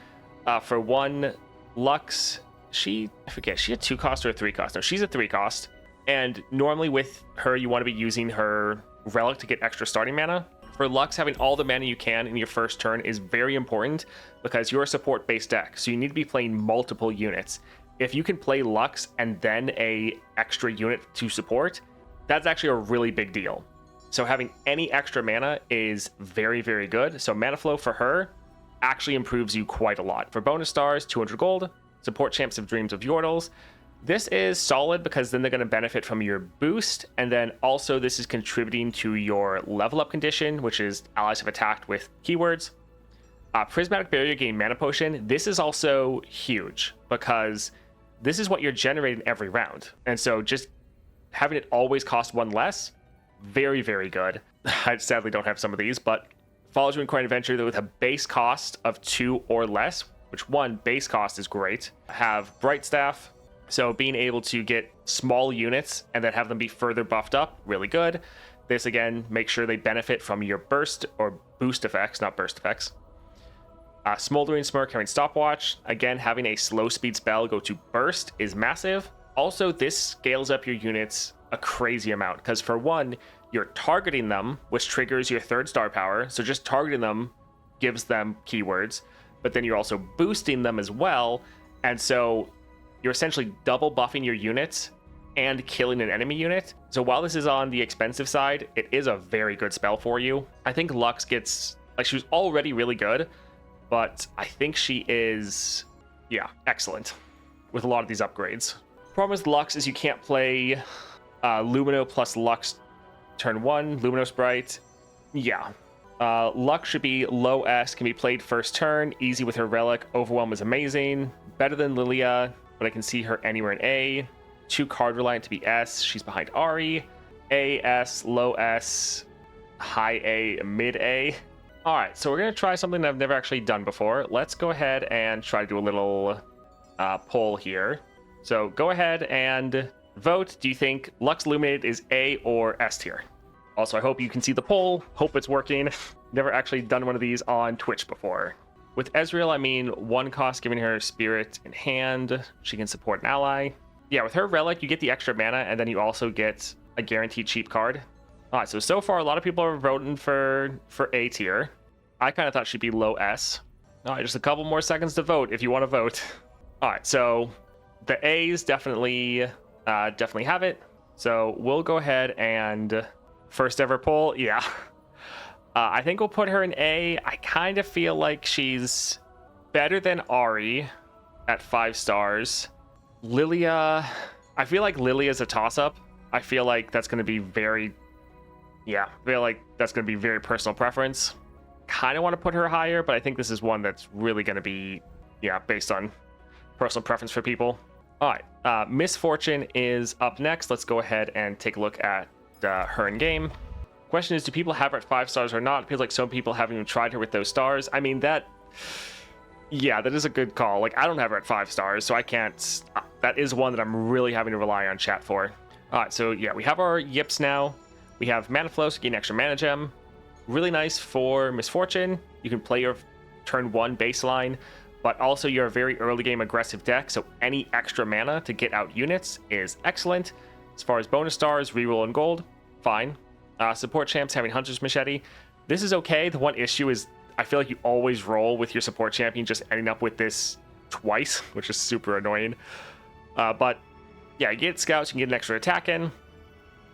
For one, Lux, I forget, she a 2-cost or a 3-cost? No, she's a 3-cost. And normally with her, you want to be using her Relic to get extra starting mana. For Lux, having all the mana you can in your first turn is very important because you're a support-based deck, so you need to be playing multiple units. If you can play Lux and then a extra unit to support, that's actually a really big deal. So having any extra mana is very, very good. So mana flow for her actually improves you quite a lot. For bonus stars, 200 gold. Support champs of Dreams of Yordles. This is solid because then they're going to benefit from your boost. And then also this is contributing to your level up condition, which is allies have attacked with keywords. Prismatic Barrier gain mana potion. This is also huge because this is what you're generating every round. And so just having it always cost 1 less, very, very good. I sadly don't have some of these, but follows you in Coin Adventure with a base cost of 2 or less, which one, base cost is great. Have Bright Staff, so being able to get small units and then have them be further buffed up, really good. This again, make sure they benefit from your burst or boost effects, not burst effects. Smoldering Smirk having Stopwatch. Again, having a slow speed spell go to burst is massive. Also, this scales up your units a crazy amount because for one, you're targeting them, which triggers your 3rd star power. So just targeting them gives them keywords, but then you're also boosting them as well. And so you're essentially double buffing your units and killing an enemy unit. So while this is on the expensive side, it is a very good spell for you. I think Lux gets, like, she was already really good, but I think she is, yeah, excellent with a lot of these upgrades. Problem with Lux is you can't play Lumino plus Lux turn 1, Luminous Bright. Yeah. Lux should be low S, can be played first turn, easy with her Relic. Overwhelm is amazing. Better than Lilia, but I can see her anywhere in A. 2 card reliant to be S. She's behind Ahri. A, S, low S, high A, mid A. All right, so we're going to try something that I've never actually done before. Let's go ahead and try to do a little poll here. So go ahead and vote. Do you think Lux Illuminated is A or S tier? Also, I hope you can see the poll. Hope it's working. Never actually done one of these on Twitch before. With Ezreal, I mean 1 cost giving her Spirit in hand. She can support an ally. Yeah, with her Relic, you get the extra mana, and then you also get a guaranteed cheap card. All right, so far, a lot of people are voting for A tier. I kind of thought she'd be low S. All right, just a couple more seconds to vote if you want to vote. All right, so the A's definitely have it. So we'll go ahead and first ever poll, yeah. I think we'll put her in A. I kind of feel like she's better than Ahri at 5 stars. Lilia, I feel like Lilia is a toss-up. I feel like that's going to be very, I feel like that's going to be very personal preference. Kind of want to put her higher, but I think this is one that's really going to be, based on personal preference for people. All right, Misfortune is up next. Let's go ahead and take a look at her in game. Question is, do people have her at 5 stars or not? It feels like some people haven't even tried her with those stars. I mean, that is a good call. Like, I don't have her at 5 stars, so I can't. That is one that I'm really having to rely on chat for. All right, so we have our yips now. We have mana flow, so gain extra mana gem. Really nice for Misfortune. You can play your turn 1 baseline, but also you're a very early game aggressive deck, so any extra mana to get out units is excellent. As far as bonus stars, reroll and gold, fine. Support champs having Hunter's Machete. This is okay. The one issue is I feel like you always roll with your support champion just ending up with this twice, which is super annoying. But you get scouts, you can get an extra attack in.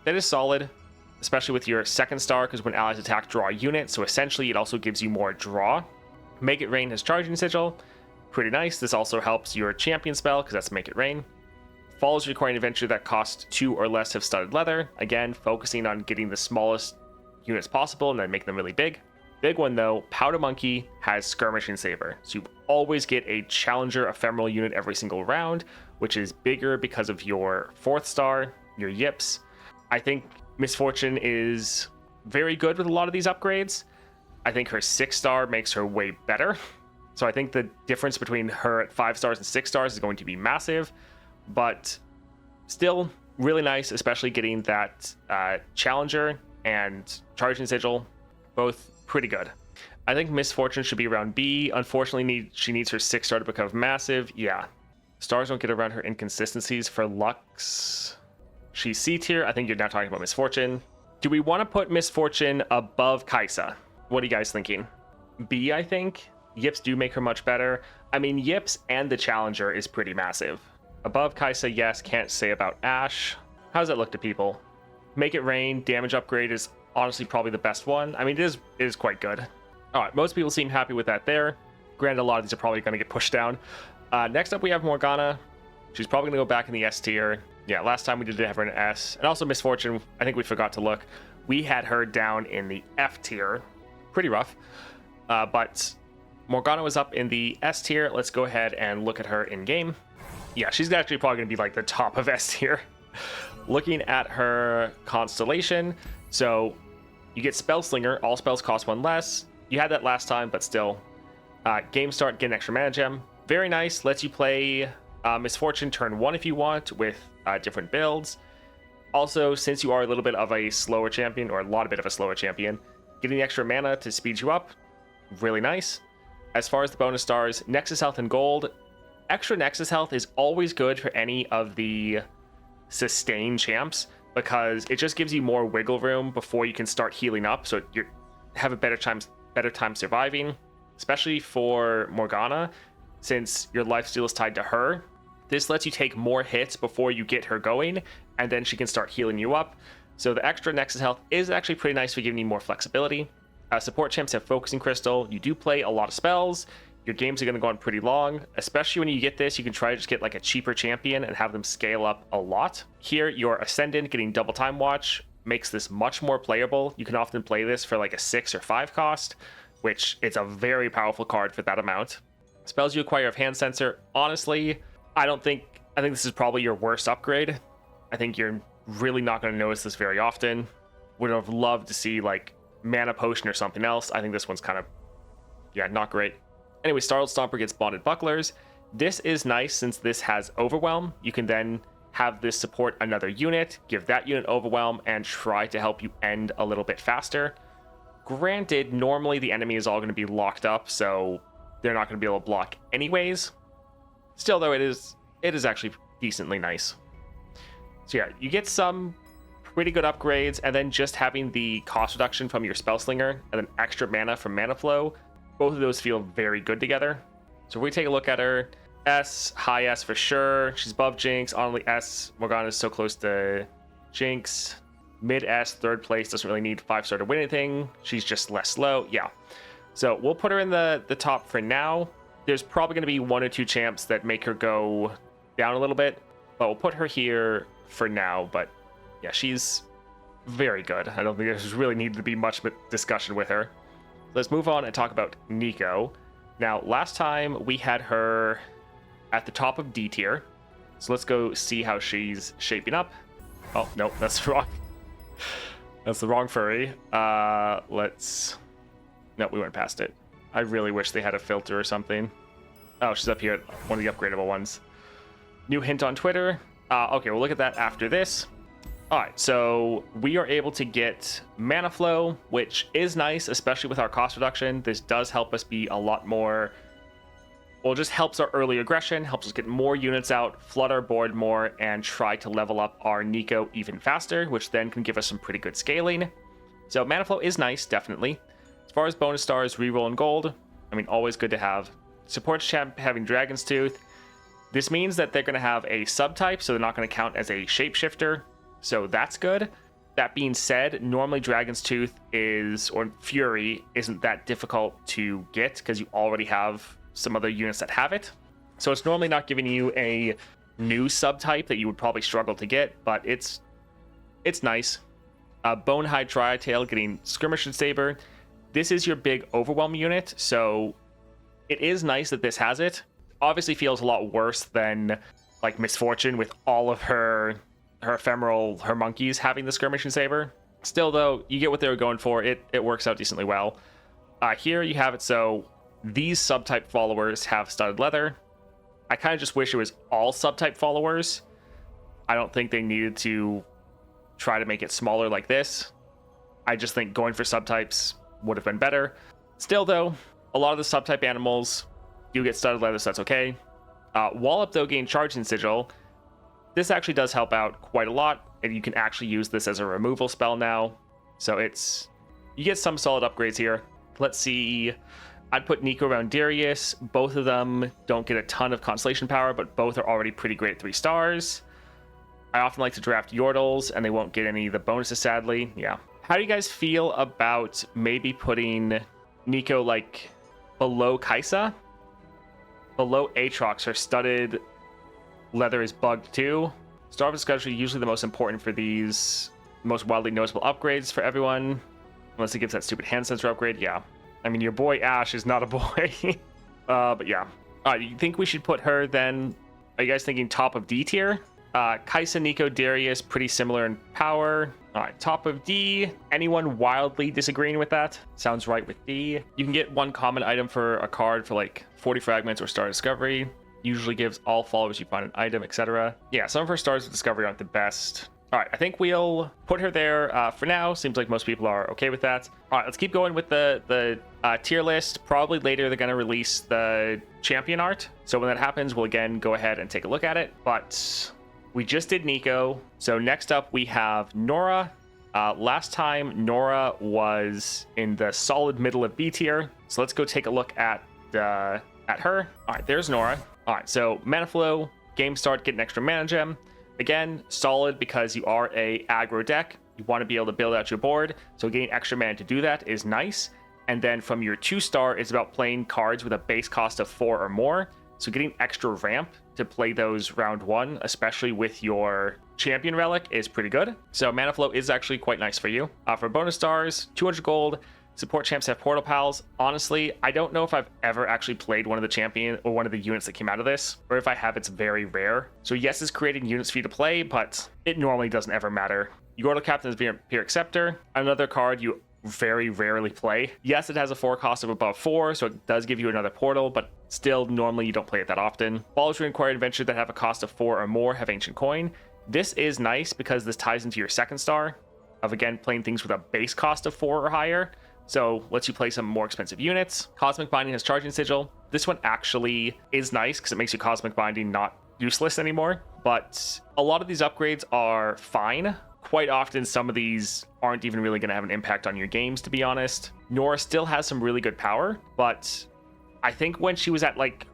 That is solid, especially with your 2nd star, because when allies attack, draw a unit. So essentially, it also gives you more draw. Make It Rain has Charging Sigil. Pretty nice. This also helps your champion spell, because that's Make It Rain. Falls requiring adventure that costs 2 or less have studded leather. Again, focusing on getting the smallest units possible and then make them really big. Big one though, Powder Monkey has Skirmishing Saber. So you always get a Challenger Ephemeral unit every single round, which is bigger because of your 4th star, your yips. I think Misfortune is very good with a lot of these upgrades. I think her 6 star makes her way better. So I think the difference between her at 5 stars and 6 stars is going to be massive. But still really nice, especially getting that Challenger and Charging Sigil, both pretty good. I think Misfortune should be around B. Unfortunately, she needs her 6 star to become massive. Stars don't get around her inconsistencies for Lux. She's C tier. I think you're now talking about Misfortune. Do we want to put Misfortune above Kaisa? What are you guys thinking? B, I think. Yips do make her much better. I mean, Yips and the Challenger is pretty massive. Above Kaisa, yes. Can't say about Ashe. How does that look to people? Make It Rain, damage upgrade is honestly probably the best one. I mean, it is quite good. All right, most people seem happy with that there. Granted, a lot of these are probably going to get pushed down. Next up, we have Morana. She's probably going to go back in the S tier. Last time we did have her in S. And also Misfortune, I think we forgot to look. We had her down in the F tier. Pretty rough. But Morana was up in the S tier. Let's go ahead and look at her in game. She's actually probably going to be like the top of S tier. Looking at her constellation, so you get Spell Slinger. All spells cost 1 less. You had that last time, but still. Game start, get an extra mana gem. Very nice. Lets you play Misfortune turn 1 if you want with different builds. Also, since you are a little bit of a slower champion, or a lot bit of a slower champion, getting the extra mana to speed you up, really nice. As far as the bonus stars, Nexus Health and Gold. Extra Nexus Health is always good for any of the sustain champs, because it just gives you more wiggle room before you can start healing up, so you have a better time surviving, especially for Morana, since your lifesteal is tied to her. This lets you take more hits before you get her going, and then she can start healing you up. So the extra Nexus Health is actually pretty nice for giving you more flexibility. Support champs have Focusing Crystal. You do play a lot of spells. Your games are going to go on pretty long, especially when you get this. You can try to just get like a cheaper champion and have them scale up a lot. Here, your Ascendant getting Double Time Watch makes this much more playable. You can often play this for like a 6 or 5 cost, which is a very powerful card for that amount. Spells you acquire of Hand Sensor. Honestly, I think this is probably your worst upgrade. I think you're really not going to notice this very often. Would have loved to see like Mana Potion or something else. I think this one's kind of, not great. Anyway, Startled Stomper gets Bonded Bucklers. This is nice since this has Overwhelm. You can then have this support another unit, give that unit Overwhelm, and try to help you end a little bit faster. Granted, normally the enemy is all going to be locked up, so they're not going to be able to block anyways. Still, though, it is actually decently nice. So you get some pretty good upgrades, and then just having the cost reduction from your Spell Slinger, and then extra mana from Mana Flow, both of those feel very good together. So if we take a look at her, S, high S for sure. She's above Jinx. Honestly, S, Morgana is so close to Jinx. Mid S, 3rd place, doesn't really need 5-star to win anything. She's just less slow. So we'll put her in the top for now. There's probably going to be 1 or 2 champs that make her go down a little bit, but we'll put her here for now. But yeah, she's very good. I don't think there's really needed to be much discussion with her. Let's move on and talk about Nico. Now, last time we had her at the top of D tier. So let's go see how she's shaping up. Oh, no, that's wrong. That's the wrong furry. No, we went past it. I really wish they had a filter or something. Oh, she's up here at one of the upgradable ones. New hint on Twitter. Okay, we'll look at that after this. All right, so we are able to get mana flow, which is nice, especially with our cost reduction. This does help us be a lot more, well, it just helps our early aggression, helps us get more units out, flood our board more, and try to level up our Nico even faster, which then can give us some pretty good scaling. So mana flow is nice, definitely. As far as bonus stars, reroll and gold, I mean, always good to have. Support champ having Dragon's Tooth. This means that they're going to have a subtype, so they're not going to count as a shapeshifter. So that's good. That being said, normally Dragon's Tooth or Fury isn't that difficult to get because you already have some other units that have it. So it's normally not giving you a new subtype that you would probably struggle to get, but it's nice. Bonehide Triatail getting Skirmish and Saber. This is your big overwhelm unit, so it is nice that this has it. Obviously feels a lot worse than like Misfortune with all of her ephemeral, her monkeys having the Skirmish and Saber. Still though, you get what they were going for. It works out decently well. Here you have it, so these subtype followers have studded leather. I kind of just wish it was all subtype followers. I don't think they needed to try to make it smaller like this. I just think going for subtypes would have been better. Still though, a lot of the subtype animals do get studded leather, so that's okay. Wallop though gain Charge and Sigil. This actually does help out quite a lot, and you can actually use this as a removal spell now. So you get some solid upgrades here. Let's see. I'd put Nico around Darius. Both of them don't get a ton of constellation power, but both are already pretty great 3 stars. I often like to draft Yordles, and they won't get any of the bonuses, sadly. Yeah. How do you guys feel about maybe putting Nico like below Kaisa? Below Atrox, her studded leather is bugged too. Star of Discovery usually the most important for these most wildly noticeable upgrades for everyone. Unless it gives that stupid hand sensor upgrade. Yeah. I mean, your boy Ash is not a boy. But yeah. You think we should put her then? Are you guys thinking top of D tier? Kaisa, Nico, Darius, pretty similar in power. All right, top of D. Anyone wildly disagreeing with that? Sounds right with D. You can get 1 common item for a card for like 40 fragments or Star Discovery. Usually gives all followers you find an item, etc. Yeah, some of her stars of discovery aren't the best. All right, I think we'll put her there for now. Seems like most people are okay with that. All right, let's keep going with the tier list. Probably later they're going to release the champion art. So when that happens, we'll again go ahead and take a look at it. But we just did Nico. So next up we have Nora. Last time Nora was in the solid middle of B tier. So let's go take a look at her. All right, there's Nora. All right, so mana flow, game start, get an extra mana gem. Again, solid because you are a aggro deck. You want to be able to build out your board, so getting extra mana to do that is nice. And then from your 2-star, it's about playing cards with a base cost of 4 or more. So getting extra ramp to play those round 1, especially with your champion relic, is pretty good. So mana flow is actually quite nice for you. For bonus stars, 200 gold. Support champs have portal pals. Honestly, I don't know if I've ever actually played one of the champion or one of the units that came out of this, or if I have, it's very rare. So yes, it's creating units for you to play, but it normally doesn't ever matter. Yordle Captain is Vampiric Scepter, another card you very rarely play. Yes, it has a 4 cost of above 4, so it does give you another portal, but still normally you don't play it that often. Ballers who Inquired Adventure that have a cost of 4 or more have Ancient Coin. This is nice because this ties into your 2nd star of again playing things with a base cost of 4 or higher. So lets you play some more expensive units. Cosmic Binding has Charging Sigil. This one actually is nice because it makes you Cosmic Binding not useless anymore. But a lot of these upgrades are fine. Quite often, some of these aren't even really going to have an impact on your games, to be honest. Nora still has some really good power, but I think when she was at like,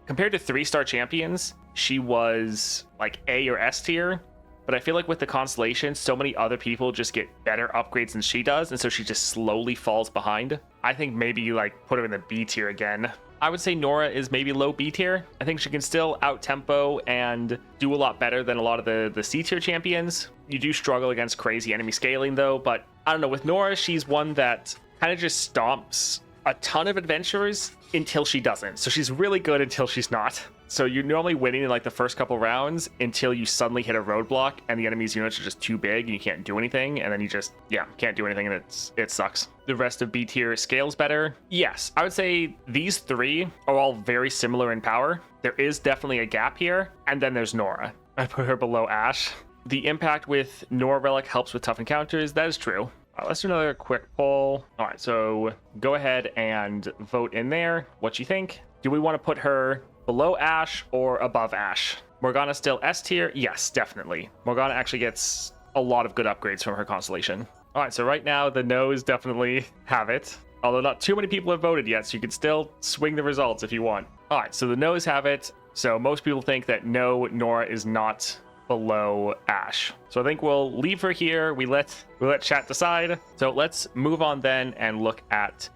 compared to 3-star champions, she was like A or S tier. But I feel like with the Constellation, so many other people just get better upgrades than she does, and so she just slowly falls behind. I think maybe you like put her in the B tier again. I would say Nora is maybe low B tier. I think she can still out-tempo and do a lot better than a lot of the C tier champions. You do struggle against crazy enemy scaling though, but I don't know, with Nora, she's one that kind of just stomps a ton of adventurers until she doesn't. So she's really good until she's not. So you're normally winning in like the first couple rounds until you suddenly hit a roadblock and the enemy's units are just too big and you can't do anything, and then you just, yeah, can't do anything, and it sucks. The rest of B tier scales better. Yes, I would say these three are all very similar in power. There is definitely a gap here, and then there's Nora. I put her below Ashe. The impact with Nora Relic helps with tough encounters. That is true. Let's do another quick poll. All right, so go ahead and vote in there what you think. Do we want to put her below Ashe or above Ashe? Morgana still S tier? Yes, definitely. Morgana actually gets a lot of good upgrades from her Constellation. All right, so right now the no's definitely have it, although not too many people have voted yet, so you can still swing the results if you want. All right, so the no's have it. So most people think that no, Nora is not below Ashe. So I think we'll leave her here. We let chat decide. So let's move on then and look at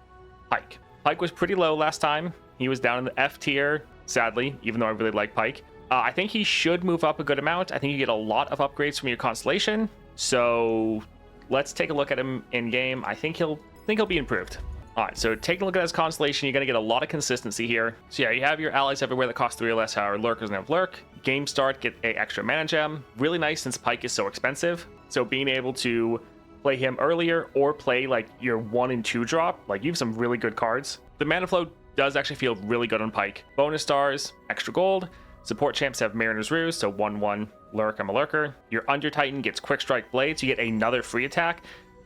Pike. Pike was pretty low last time. He was down in the F tier, sadly, even though I really like Pike. I think he should move up a good amount. I think you get a lot of upgrades from your Constellation. So let's take a look at him in game. I think he'll be improved. All right, so taking a look at his Constellation, you're going to get a lot of consistency here. So yeah, you have your allies everywhere that cost 3 or less, however, Lurk doesn't have Lurk. Game start, get a extra mana gem. Really nice since Pike is so expensive. So being able to play him earlier or play like your 1 and 2 drop, like you have some really good cards. The mana flow does actually feel really good on Pike. Bonus stars, extra gold. Support champs have Mariner's Ruse, so 1/1 Lurk, I'm a Lurker. Your Under Titan gets Quick Strike Blades, you get another free attack.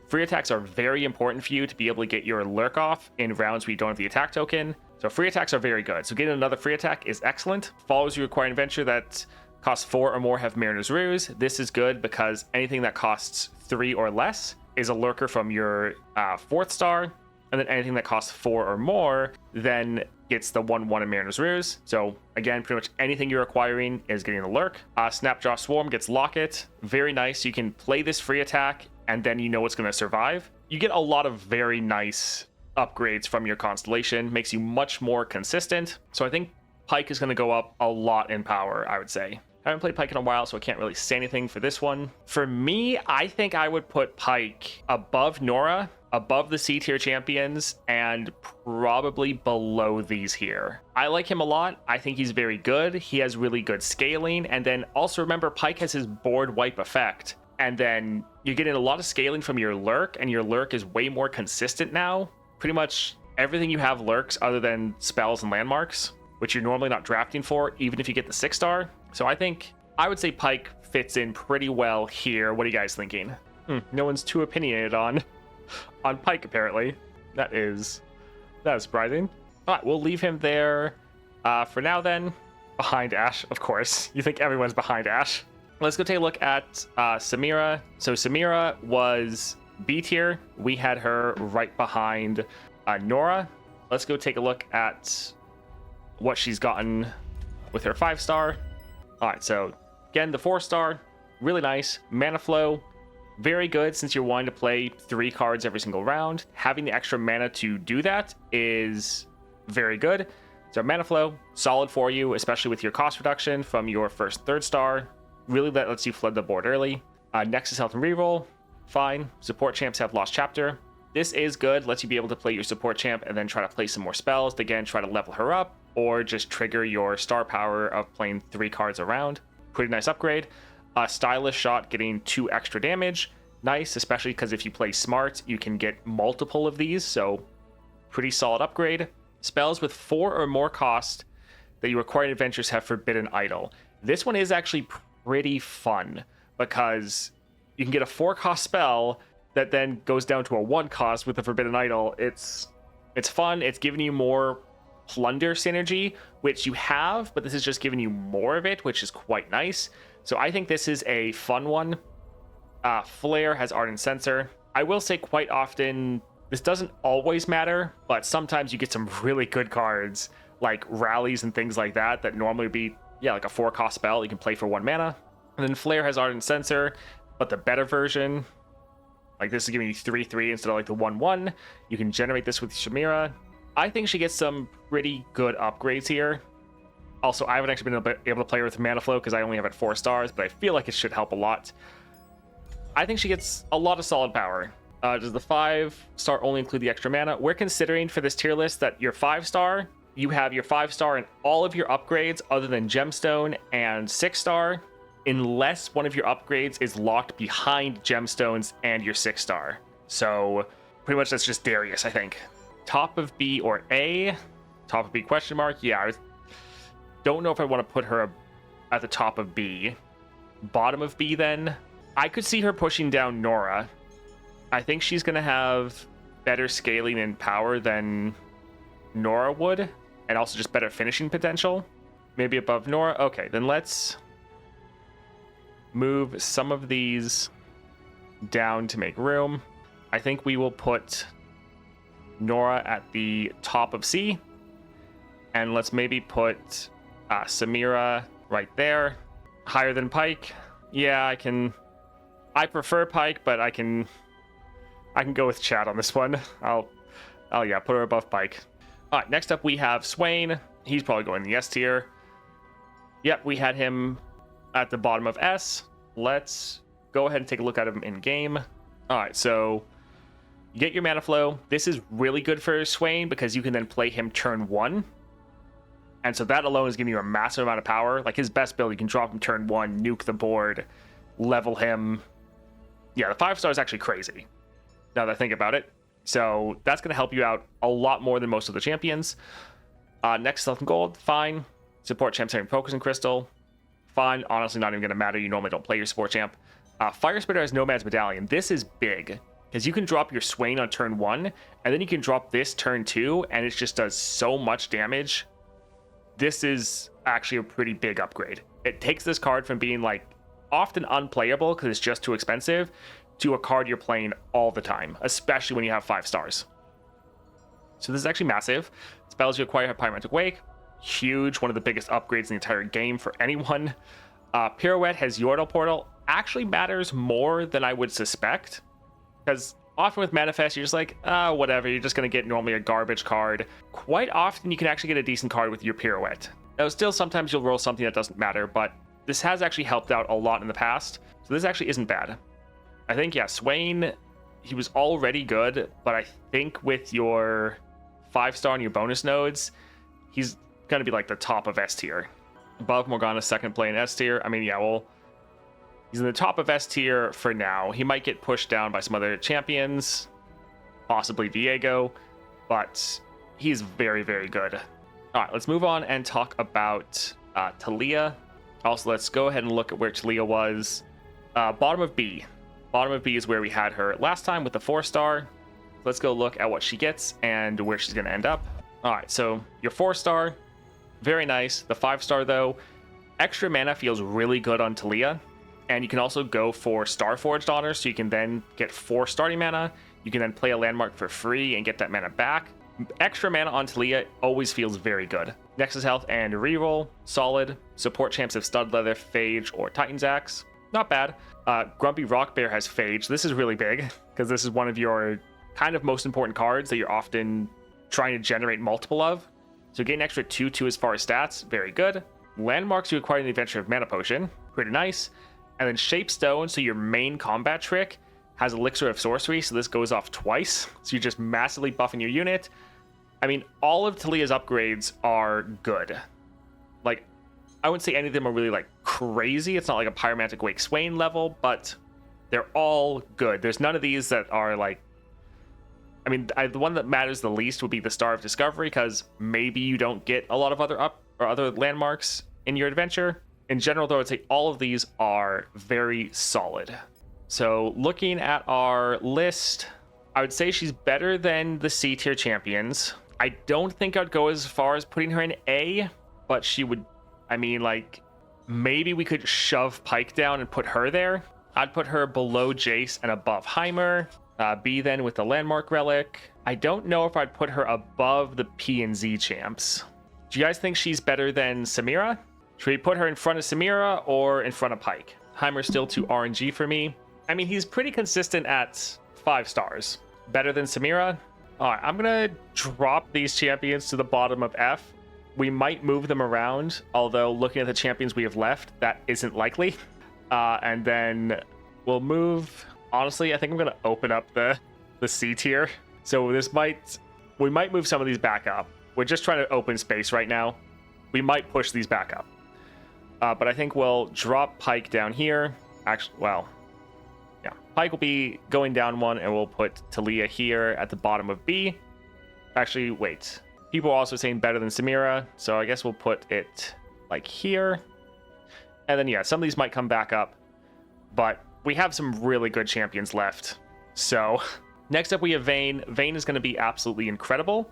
Free attacks are very important for you to be able to get your Lurk off in rounds where you don't have the attack token. So free attacks are very good. So getting another free attack is excellent. Follows you require an adventure that costs 4 or more have Mariner's Ruse. This is good because anything that costs 3 or less is a Lurker from your 4th star. And then anything that costs 4 or more then gets the 1/1 in Mariner's Ruse. So again, pretty much anything you're acquiring is getting the Lurk. Snapjaw Swarm gets Locket. Very nice. You can play this free attack and then you know it's going to survive. You get a lot of very nice upgrades from your Constellation. Makes you much more consistent. So I think Pike is going to go up a lot in power, I would say. I haven't played Pike in a while, so I can't really say anything for this one. For me, I think I would put Pike above Nora, above the C tier champions, and probably below these here. I like him a lot. I think he's very good. He has really good scaling. And then also remember, Pike has his board wipe effect. And then you're getting a lot of scaling from your Lurk, and your Lurk is way more consistent now. Pretty much everything you have lurks other than spells and landmarks, which you're normally not drafting for, even if you get the 6-star. So I would say Pike fits in pretty well here. What are you guys thinking? No one's too opinionated on Pike, apparently. That is surprising. All right, we'll leave him there for now then. Behind Ashe, of course. You think everyone's behind Ashe. Let's go take a look at Samira. So Samira was B tier. We had her right behind Nora. Let's go take a look at what she's gotten with her 5-star. All right, so again, the 4-star, really nice. Mana flow, very good since you're wanting to play 3 cards every single round. Having the extra mana to do that is very good. So mana flow, solid for you, especially with your cost reduction from your first 3rd star. Really, that lets you flood the board early. Nexus Health and Reroll, fine. Support champs have Lost Chapter. This is good, lets you be able to play your support champ and then try to play some more spells to again try to level her up, or just trigger your star power of playing 3 cards around. Pretty nice upgrade. Stylish Shot getting 2 extra damage. Nice, especially because if you play smart, you can get multiple of these, so pretty solid upgrade. Spells with 4 or more cost that you require in adventures have Forbidden Idol. This one is actually pretty fun because you can get a 4-cost spell that then goes down to a 1-cost with the Forbidden Idol. It's fun. It's giving you more plunder synergy, which you have, but this is just giving you more of it, which is quite nice. So I think this is a fun one. Flare has Ardent Censer. I will say quite often, this doesn't always matter, but sometimes you get some really good cards like rallies and things like that normally would be, like a 4-cost spell you can play for 1 mana. And then Flare has Ardent Sensor, but the better version. Like this is giving you 3/3 instead of like the 1/1. You can generate this with Samira. I think she gets some pretty good upgrades here. Also, I haven't actually been able to play her with Mana Flow because I only have it 4 stars, but I feel like it should help a lot. I think she gets a lot of solid power. Does the 5-star only include the extra mana? We're considering for this tier list that your 5-star, you have your 5-star in all of your upgrades other than Gemstone and 6-star, unless one of your upgrades is locked behind Gemstones and your 6-star. So pretty much that's just Darius, I think. Top of B or A? Top of B question mark? Yeah, I don't know if I want to put her at the top of B. Bottom of B then? I could see her pushing down Nora. I think she's going to have better scaling and power than Nora would, and also just better finishing potential. Maybe above Nora. Okay, then let's move some of these down to make room. I think we will put Nora at the top of C, and let's maybe put Samira right there. Higher than Pike. Yeah, I prefer Pike, but I can go with Chad on this one. I'll yeah, put her above Pike. All right, next up we have Swain. He's probably going in the S tier. Yep, we had him at the bottom of S. Let's go ahead and take a look at him in game. All right, so you get your mana flow. This is really good for Swain because you can then play him turn 1. And so that alone is giving you a massive amount of power. Like his best build, you can drop him turn 1, nuke the board, level him. Yeah, the 5-star is actually crazy, now that I think about it. So that's going to help you out a lot more than most of the champions. Next, Stealth and Gold, fine. Support champs having Focus and Crystal, fine. Honestly, not even going to matter. You normally don't play your support champ. Fire Spitter has Nomad's Medallion. This is big, because you can drop your Swain on turn 1, and then you can drop this turn 2, and it just does so much damage. This is actually a pretty big upgrade. It takes this card from being like often unplayable because it's just too expensive to a card you're playing all the time, especially when you have 5 stars. So this is actually massive. Spells you acquire have Pyromantic Wake. Huge, one of the biggest upgrades in the entire game for anyone. Pirouette has Yordle Portal. Actually matters more than I would suspect, because often with Manifest, you're just like, whatever, you're just going to get normally a garbage card. Quite often, you can actually get a decent card with your Pirouette. Now, still, sometimes you'll roll something that doesn't matter, but this has actually helped out a lot in the past, so this actually isn't bad. I think, yeah, Swain, he was already good, but I think with your 5-star and your bonus nodes, he's going to be like the top of S tier. Above Morgana's second play in S tier. I mean, yeah, well, he's in the top of S tier for now. He might get pushed down by some other champions, possibly Viego, but he's very, very good. All right, let's move on and talk about Talia. Also, let's go ahead and look at where Talia was. Bottom of B. Bottom of B is where we had her last time with the 4-star. Let's go look at what she gets and where she's going to end up. All right, so your 4-star, very nice. The 5-star, though, extra mana feels really good on Talia. And you can also go for Starforged on her, so you can then get 4 starting mana. You can then play a landmark for free and get that mana back. Extra mana on Talia always feels very good. Nexus Health and Reroll, solid. Support champs have Stud Leather, Phage, or Titan's Axe. Not bad. Grumpy Rock Bear has Phage. This is really big, because this is one of your kind of most important cards that you're often trying to generate multiple of. So getting extra 2/2 as far as stats, very good. Landmarks you acquire in the Adventure of Mana Potion, pretty nice. And then Shape Stone, so your main combat trick has Elixir of Sorcery, so this goes off twice. So you're just massively buffing your unit. I mean, all of Talia's upgrades are good. Like, I wouldn't say any of them are really, like, crazy. It's not like a Pyromantic Wake Swain level, but they're all good. There's none of these that are, like... I mean, the one that matters the least would be the Star of Discovery, because maybe you don't get a lot of other landmarks in your adventure. In general, though, I'd say all of these are very solid. So looking at our list, I would say she's better than the C tier champions. I don't think I'd go as far as putting her in A, but she would, I mean, like, maybe we could shove Pike down and put her there. I'd put her below Jace and above Heimer. B then with the Landmark Relic. I don't know if I'd put her above the P and Z champs. Do you guys think she's better than Samira? Should we put her in front of Samira or in front of Pike? Heimer's still too RNG for me. I mean, he's pretty consistent at 5 stars. Better than Samira. All right, I'm going to drop these champions to the bottom of F. We might move them around, although looking at the champions we have left, that isn't likely. And then we'll move... Honestly, I think I'm going to open up the C tier. So we might move some of these back up. We're just trying to open space right now. We might push these back up. But I think we'll drop Pike down here. Actually, well, yeah. Pike will be going down 1, and we'll put Lilia here at the bottom of B. Actually, wait. People are also saying better than Samira, so I guess we'll put it like here. And then, yeah, some of these might come back up. But we have some really good champions left. So, next up we have Vayne. Vayne is going to be absolutely incredible.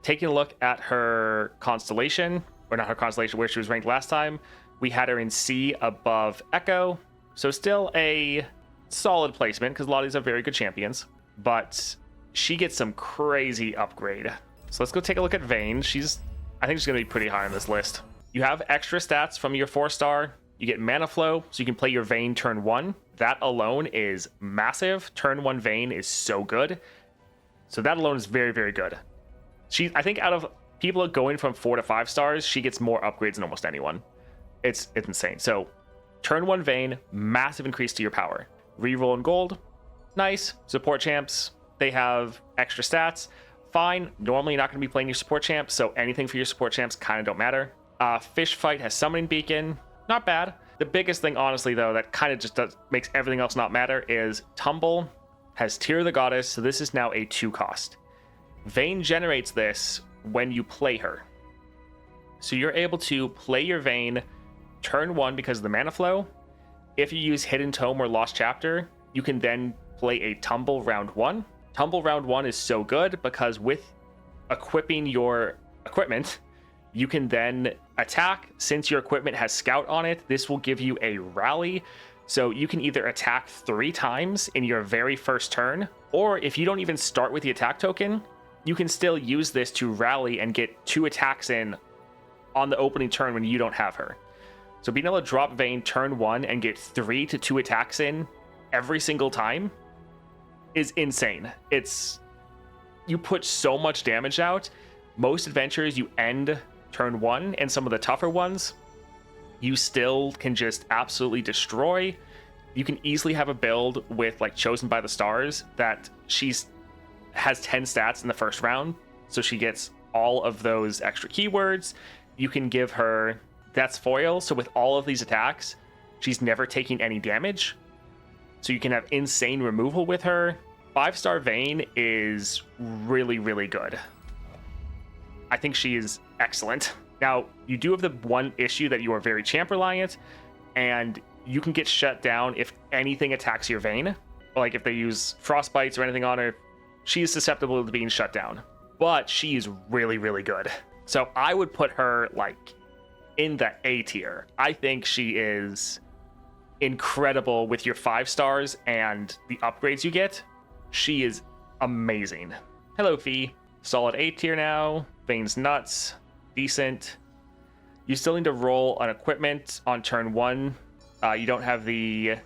Taking a look at her constellation, or not her constellation, where she was ranked last time, we had her in C above Ekko. So still a solid placement, because a lot of these are very good champions. But she gets some crazy upgrade. So let's go take a look at Vayne. I think she's going to be pretty high on this list. You have extra stats from your 4-star. You get mana flow, so you can play your Vayne turn 1. That alone is massive. Turn 1 Vayne is so good. So that alone is very, very good. I think out of people going from 4 to 5 stars, she gets more upgrades than almost anyone. It's insane. So turn 1 Vayne, massive increase to your power. Reroll in gold, nice. Support champs, they have extra stats. Fine, normally you're not going to be playing your support champs, so anything for your support champs kind of don't matter. Fish Fight has Summoning Beacon. Not bad. The biggest thing, honestly, though, that kind of just makes everything else not matter is Tumble has Tear of the Goddess, so this is now a 2 cost. Vayne generates this when you play her. So you're able to play your Vayne turn 1 because of the mana flow. If you use Hidden Tome or Lost Chapter, you can then play a Tumble round 1. Tumble round 1 is so good because with equipping your equipment, you can then attack. Since your equipment has Scout on it, this will give you a rally. So you can either attack 3 times in your very first turn, or if you don't even start with the attack token, you can still use this to rally and get 2 attacks in on the opening turn when you don't have her. So being able to drop Vayne turn 1 and get 3 to 2 attacks in every single time is insane. You put so much damage out. Most adventures you end turn 1, and some of the tougher ones you still can just absolutely destroy. You can easily have a build with like Chosen by the Stars that has 10 stats in the first round, so she gets all of those extra keywords. You can give her That's Foil, so with all of these attacks she's never taking any damage, so you can have insane removal with her. 5-star Vayne is really, really good. I think she is excellent. Now, you do have the one issue that you are very champ reliant, and you can get shut down if anything attacks your Vayne. Like if they use Frostbites or anything on her, she is susceptible to being shut down. But she is really, really good. So I would put her like in the A tier. I think she is incredible with your 5 stars and the upgrades you get. She is amazing. Hello, Fee. Solid A tier now. Vayne's nuts. Decent. You still need to roll an equipment on turn 1. You don't have the...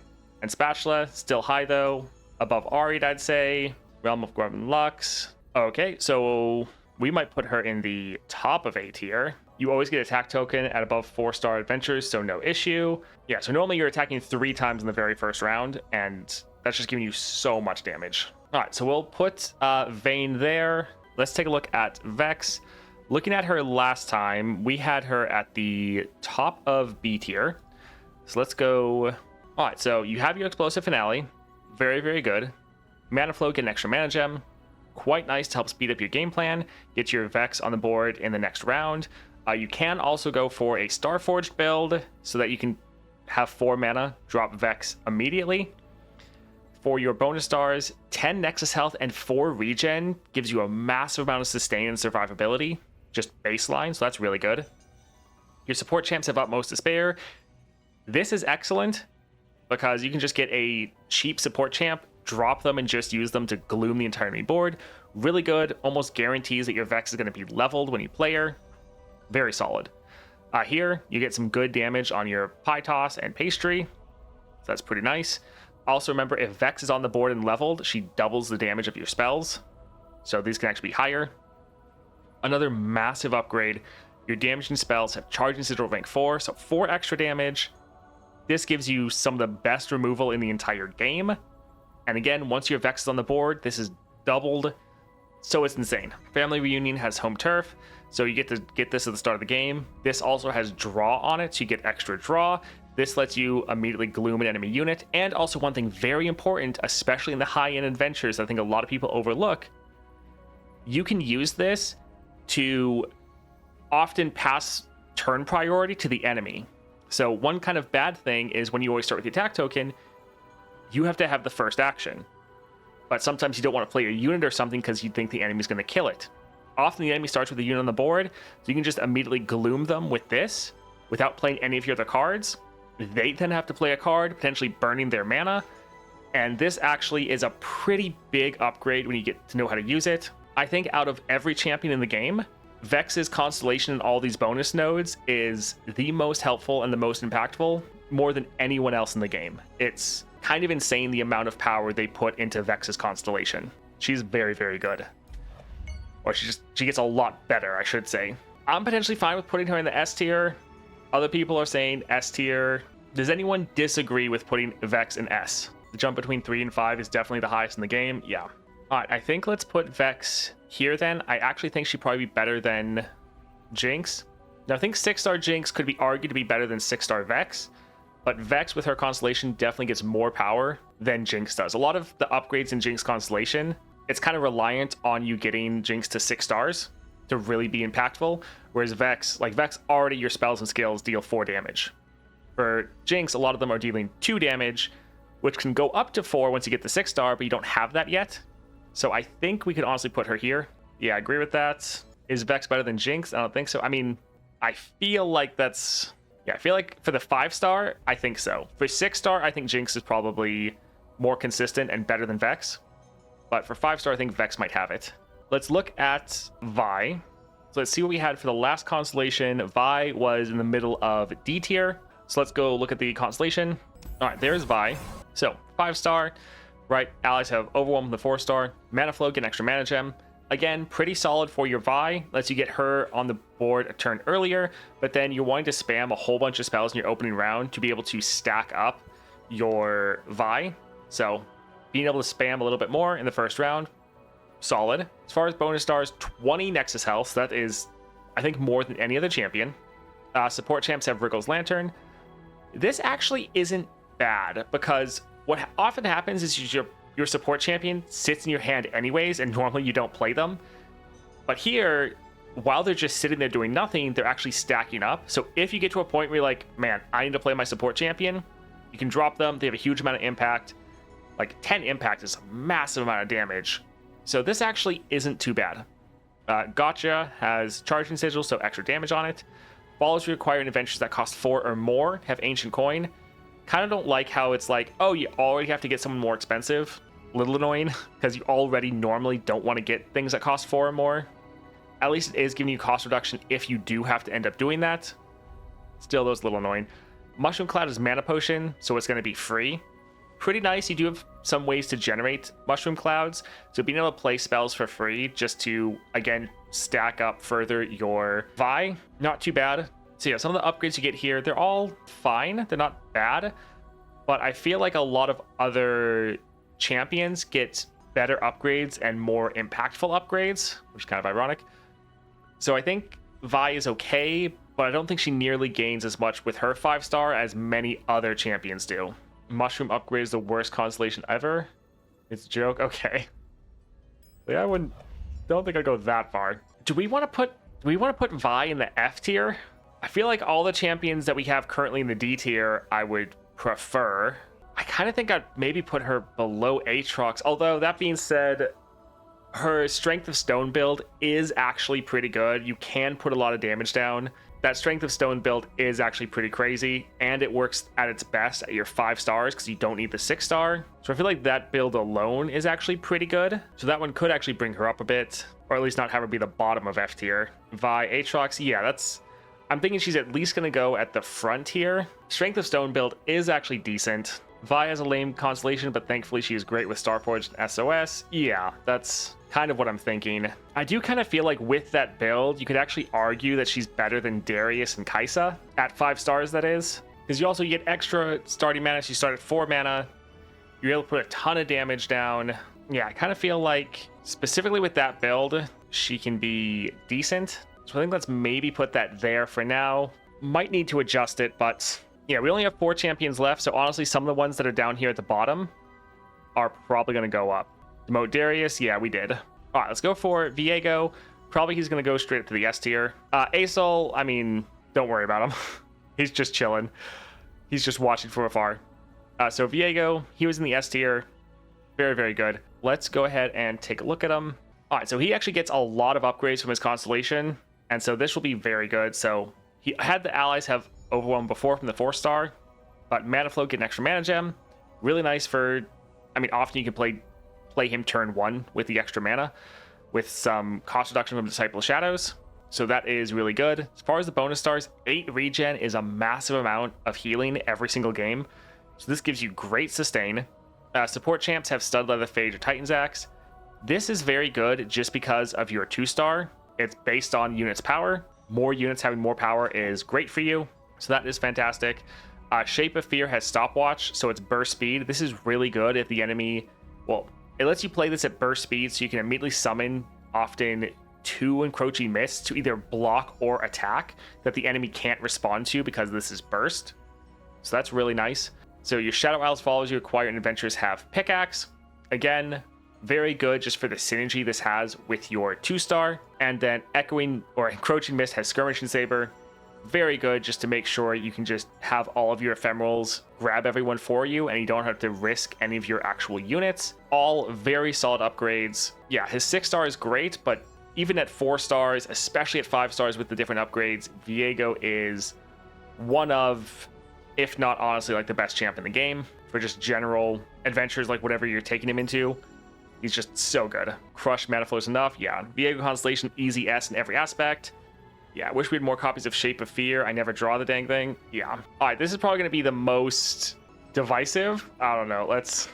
And Spatula, still high though. Above Ariad, I'd say. Realm of Gorman Lux. Okay, so we might put her in the top of A tier. You always get attack token at above 4-star adventures, so no issue. Yeah, so normally you're attacking 3 times in the very first round, and that's just giving you so much damage. All right, so we'll put Vayne there. Let's take a look at Vex. Looking at her last time, we had her at the top of B tier. So let's go. All right, so you have your Explosive Finale. Very, very good. Mana Flow, get an extra mana gem. Quite nice to help speed up your game plan. Get your Vex on the board in the next round. You can also go for a Starforged build so that you can have 4 mana, drop Vex immediately. For your bonus stars, 10 Nexus health and 4 regen gives you a massive amount of sustain and survivability. Just baseline, so that's really good. Your support champs have Utmost Despair. This is excellent because you can just get a cheap support champ, drop them, and just use them to gloom the entire enemy board. Really good, almost guarantees that your Vex is going to be leveled when you play her. Very solid. Here, you get some good damage on your Pie Toss and Pastry. So that's pretty nice. Also remember, if Vex is on the board and leveled, she doubles the damage of your spells. So these can actually be higher. Another massive upgrade. Your damaging spells have charging sigil rank 4, so 4 extra damage. This gives you some of the best removal in the entire game. And again, once your Vex is on the board, this is doubled. So it's insane. Family Reunion has home turf, so you get to get this at the start of the game. This also has draw on it, so you get extra draw. This lets you immediately gloom an enemy unit. And also one thing very important, especially in the high-end adventures I think a lot of people overlook, you can use this to often pass turn priority to the enemy. So one kind of bad thing is when you always start with the attack token, you have to have the first action. But sometimes you don't want to play your unit or something because you think the enemy's going to kill it. Often the enemy starts with a unit on the board, so you can just immediately gloom them with this without playing any of your other cards. They then have to play a card, potentially burning their mana. And this actually is a pretty big upgrade when you get to know how to use it. I think out of every champion in the game, Vex's Constellation and all these bonus nodes is the most helpful and the most impactful, more than anyone else in the game. It's kind of insane the amount of power they put into Vex's Constellation. She's very, very good. Or she gets a lot better, I should say. I'm potentially fine with putting her in the S tier. Other people are saying S tier. Does anyone disagree with putting Vex in S? The jump between 3 and 5 is definitely the highest in the game. Yeah. All right, I think let's put Vex here then. I actually think she'd probably be better than Jinx. Now, I think 6-star Jinx could be argued to be better than 6-star Vex, but Vex with her Constellation definitely gets more power than Jinx does. A lot of the upgrades in Jinx Constellation, it's kind of reliant on you getting Jinx to 6 stars to really be impactful, whereas Vex, already your spells and skills deal 4 damage. For Jinx, a lot of them are dealing 2 damage, which can go up to 4 once you get the 6-star, but you don't have that yet. So I think we could honestly put her here. Yeah, I agree with that. Is Vex better than Jinx? I don't think so. I mean, I feel like that's... Yeah, I feel like for the 5-star, I think so. For 6-star, I think Jinx is probably more consistent and better than Vex. But for 5-star, I think Vex might have it. Let's look at Vi. So let's see what we had for the last constellation. Vi was in the middle of D tier. So let's go look at the constellation. All right, there's Vi. So 5-star, right? Allies have Overwhelm with the 4-star. Mana Flow, get an extra mana gem. Again, pretty solid for your Vi. Lets you get her on the board a turn earlier, but then you're wanting to spam a whole bunch of spells in your opening round to be able to stack up your Vi. So being able to spam a little bit more in the first round, solid. As far as bonus stars, 20 Nexus health. That is, I think, more than any other champion. Support champs have Wriggle's Lantern. This actually isn't bad because what often happens is your support champion sits in your hand anyways, and normally you don't play them. But here, while they're just sitting there doing nothing, they're actually stacking up. So if you get to a point where you're like, man, I need to play my support champion, you can drop them. They have a huge amount of impact. Like 10 impact is a massive amount of damage. So this actually isn't too bad. Gotcha has Charging Sigil, so extra damage on it. Balls requiring adventures that cost 4 or more have Ancient Coin. Kind of don't like how it's like, oh, you already have to get someone more expensive. Little annoying, because you already normally don't want to get things that cost 4 or more. At least it is giving you cost reduction if you do have to end up doing that. Still, those little annoying. Mushroom Cloud is Mana Potion, so it's going to be free. Pretty nice. You do have some ways to generate Mushroom Clouds, so being able to play spells for free just to, again, stack up further your Vi, not too bad. So yeah, some of the upgrades you get here, they're all fine. They're not bad, but I feel like a lot of other champions get better upgrades and more impactful upgrades, which is kind of ironic. So I think Vi is okay, but I don't think she nearly gains as much with her 5-star as many other champions do. Mushroom upgrade is the worst constellation ever. It's a joke. Okay. Yeah, don't think I'd go that far. Do we want to put Vi in the F tier? I feel like all the champions that we have currently in the D tier, I would prefer. I kind of think I'd maybe put her below Atrox, although that being said, her Strength of Stone build is actually pretty good. You can put a lot of damage down. That Strength of Stone build is actually pretty crazy, and it works at its best at your 5 stars because you don't need the 6-star. So I feel like that build alone is actually pretty good. So that one could actually bring her up a bit, or at least not have her be the bottom of F tier. Vi, Atrox, yeah, I'm thinking she's at least going to go at the front here. Strength of Stone build is actually decent. Vi has a lame constellation, but thankfully she is great with Starforged and SOS. Yeah, that's kind of what I'm thinking. I do kind of feel like with that build, you could actually argue that she's better than Darius and Kaisa at 5 stars, that is. Because you also get extra starting mana. She started 4 mana. You're able to put a ton of damage down. Yeah, I kind of feel like specifically with that build, she can be decent. So I think let's maybe put that there for now. Might need to adjust it, but yeah, we only have 4 champions left. So honestly, some of the ones that are down here at the bottom are probably going to go up. Demote Darius, yeah, we did. All right, let's go for Viego. Probably he's going to go straight to the S tier. Asol, I mean, don't worry about him. He's just chilling. He's just watching from afar. So Viego, he was in the S tier. Very, very good. Let's go ahead and take a look at him. All right, so he actually gets a lot of upgrades from his constellation. And so this will be very good. So he had the allies have Overwhelm before from the 4-star, but Mana Flow, get an extra mana gem. Really nice for, I mean, often you can play him turn 1 with the extra mana with some cost reduction from Disciple of Shadows. So that is really good. As far as the bonus stars, 8 regen is a massive amount of healing every single game. So this gives you great sustain. Support champs have Stud Leather Phage or Titan's Axe. This is very good just because of your 2-star. It's based on units power. More units having more power is great for you. So that is fantastic. Shape of Fear has Stopwatch, so it's burst speed. This is really good if the enemy, well, it lets you play this at burst speed, so you can immediately summon often 2 encroaching mists to either block or attack that the enemy can't respond to because this is burst. So that's really nice. So your Shadow Isles follows you, acquire and adventures have Pickaxe. Again, very good just for the synergy this has with your 2-star. And then Echoing or Encroaching Mist has Skirmishing Saber. Very good just to make sure you can just have all of your ephemerals grab everyone for you and you don't have to risk any of your actual units. All very solid upgrades. Yeah, his 6-star is great, but even at 4 stars, especially at 5 stars with the different upgrades, Viego is one of, if not honestly, like the best champ in the game for just general adventures, like whatever you're taking him into. He's just so good. Crush Mana Flow is enough. Yeah, Viego Constellation, easy S in every aspect. Yeah, I wish we had more copies of Shape of Fear. I never draw the dang thing. Yeah. All right, this is probably going to be the most divisive. I don't know. Let's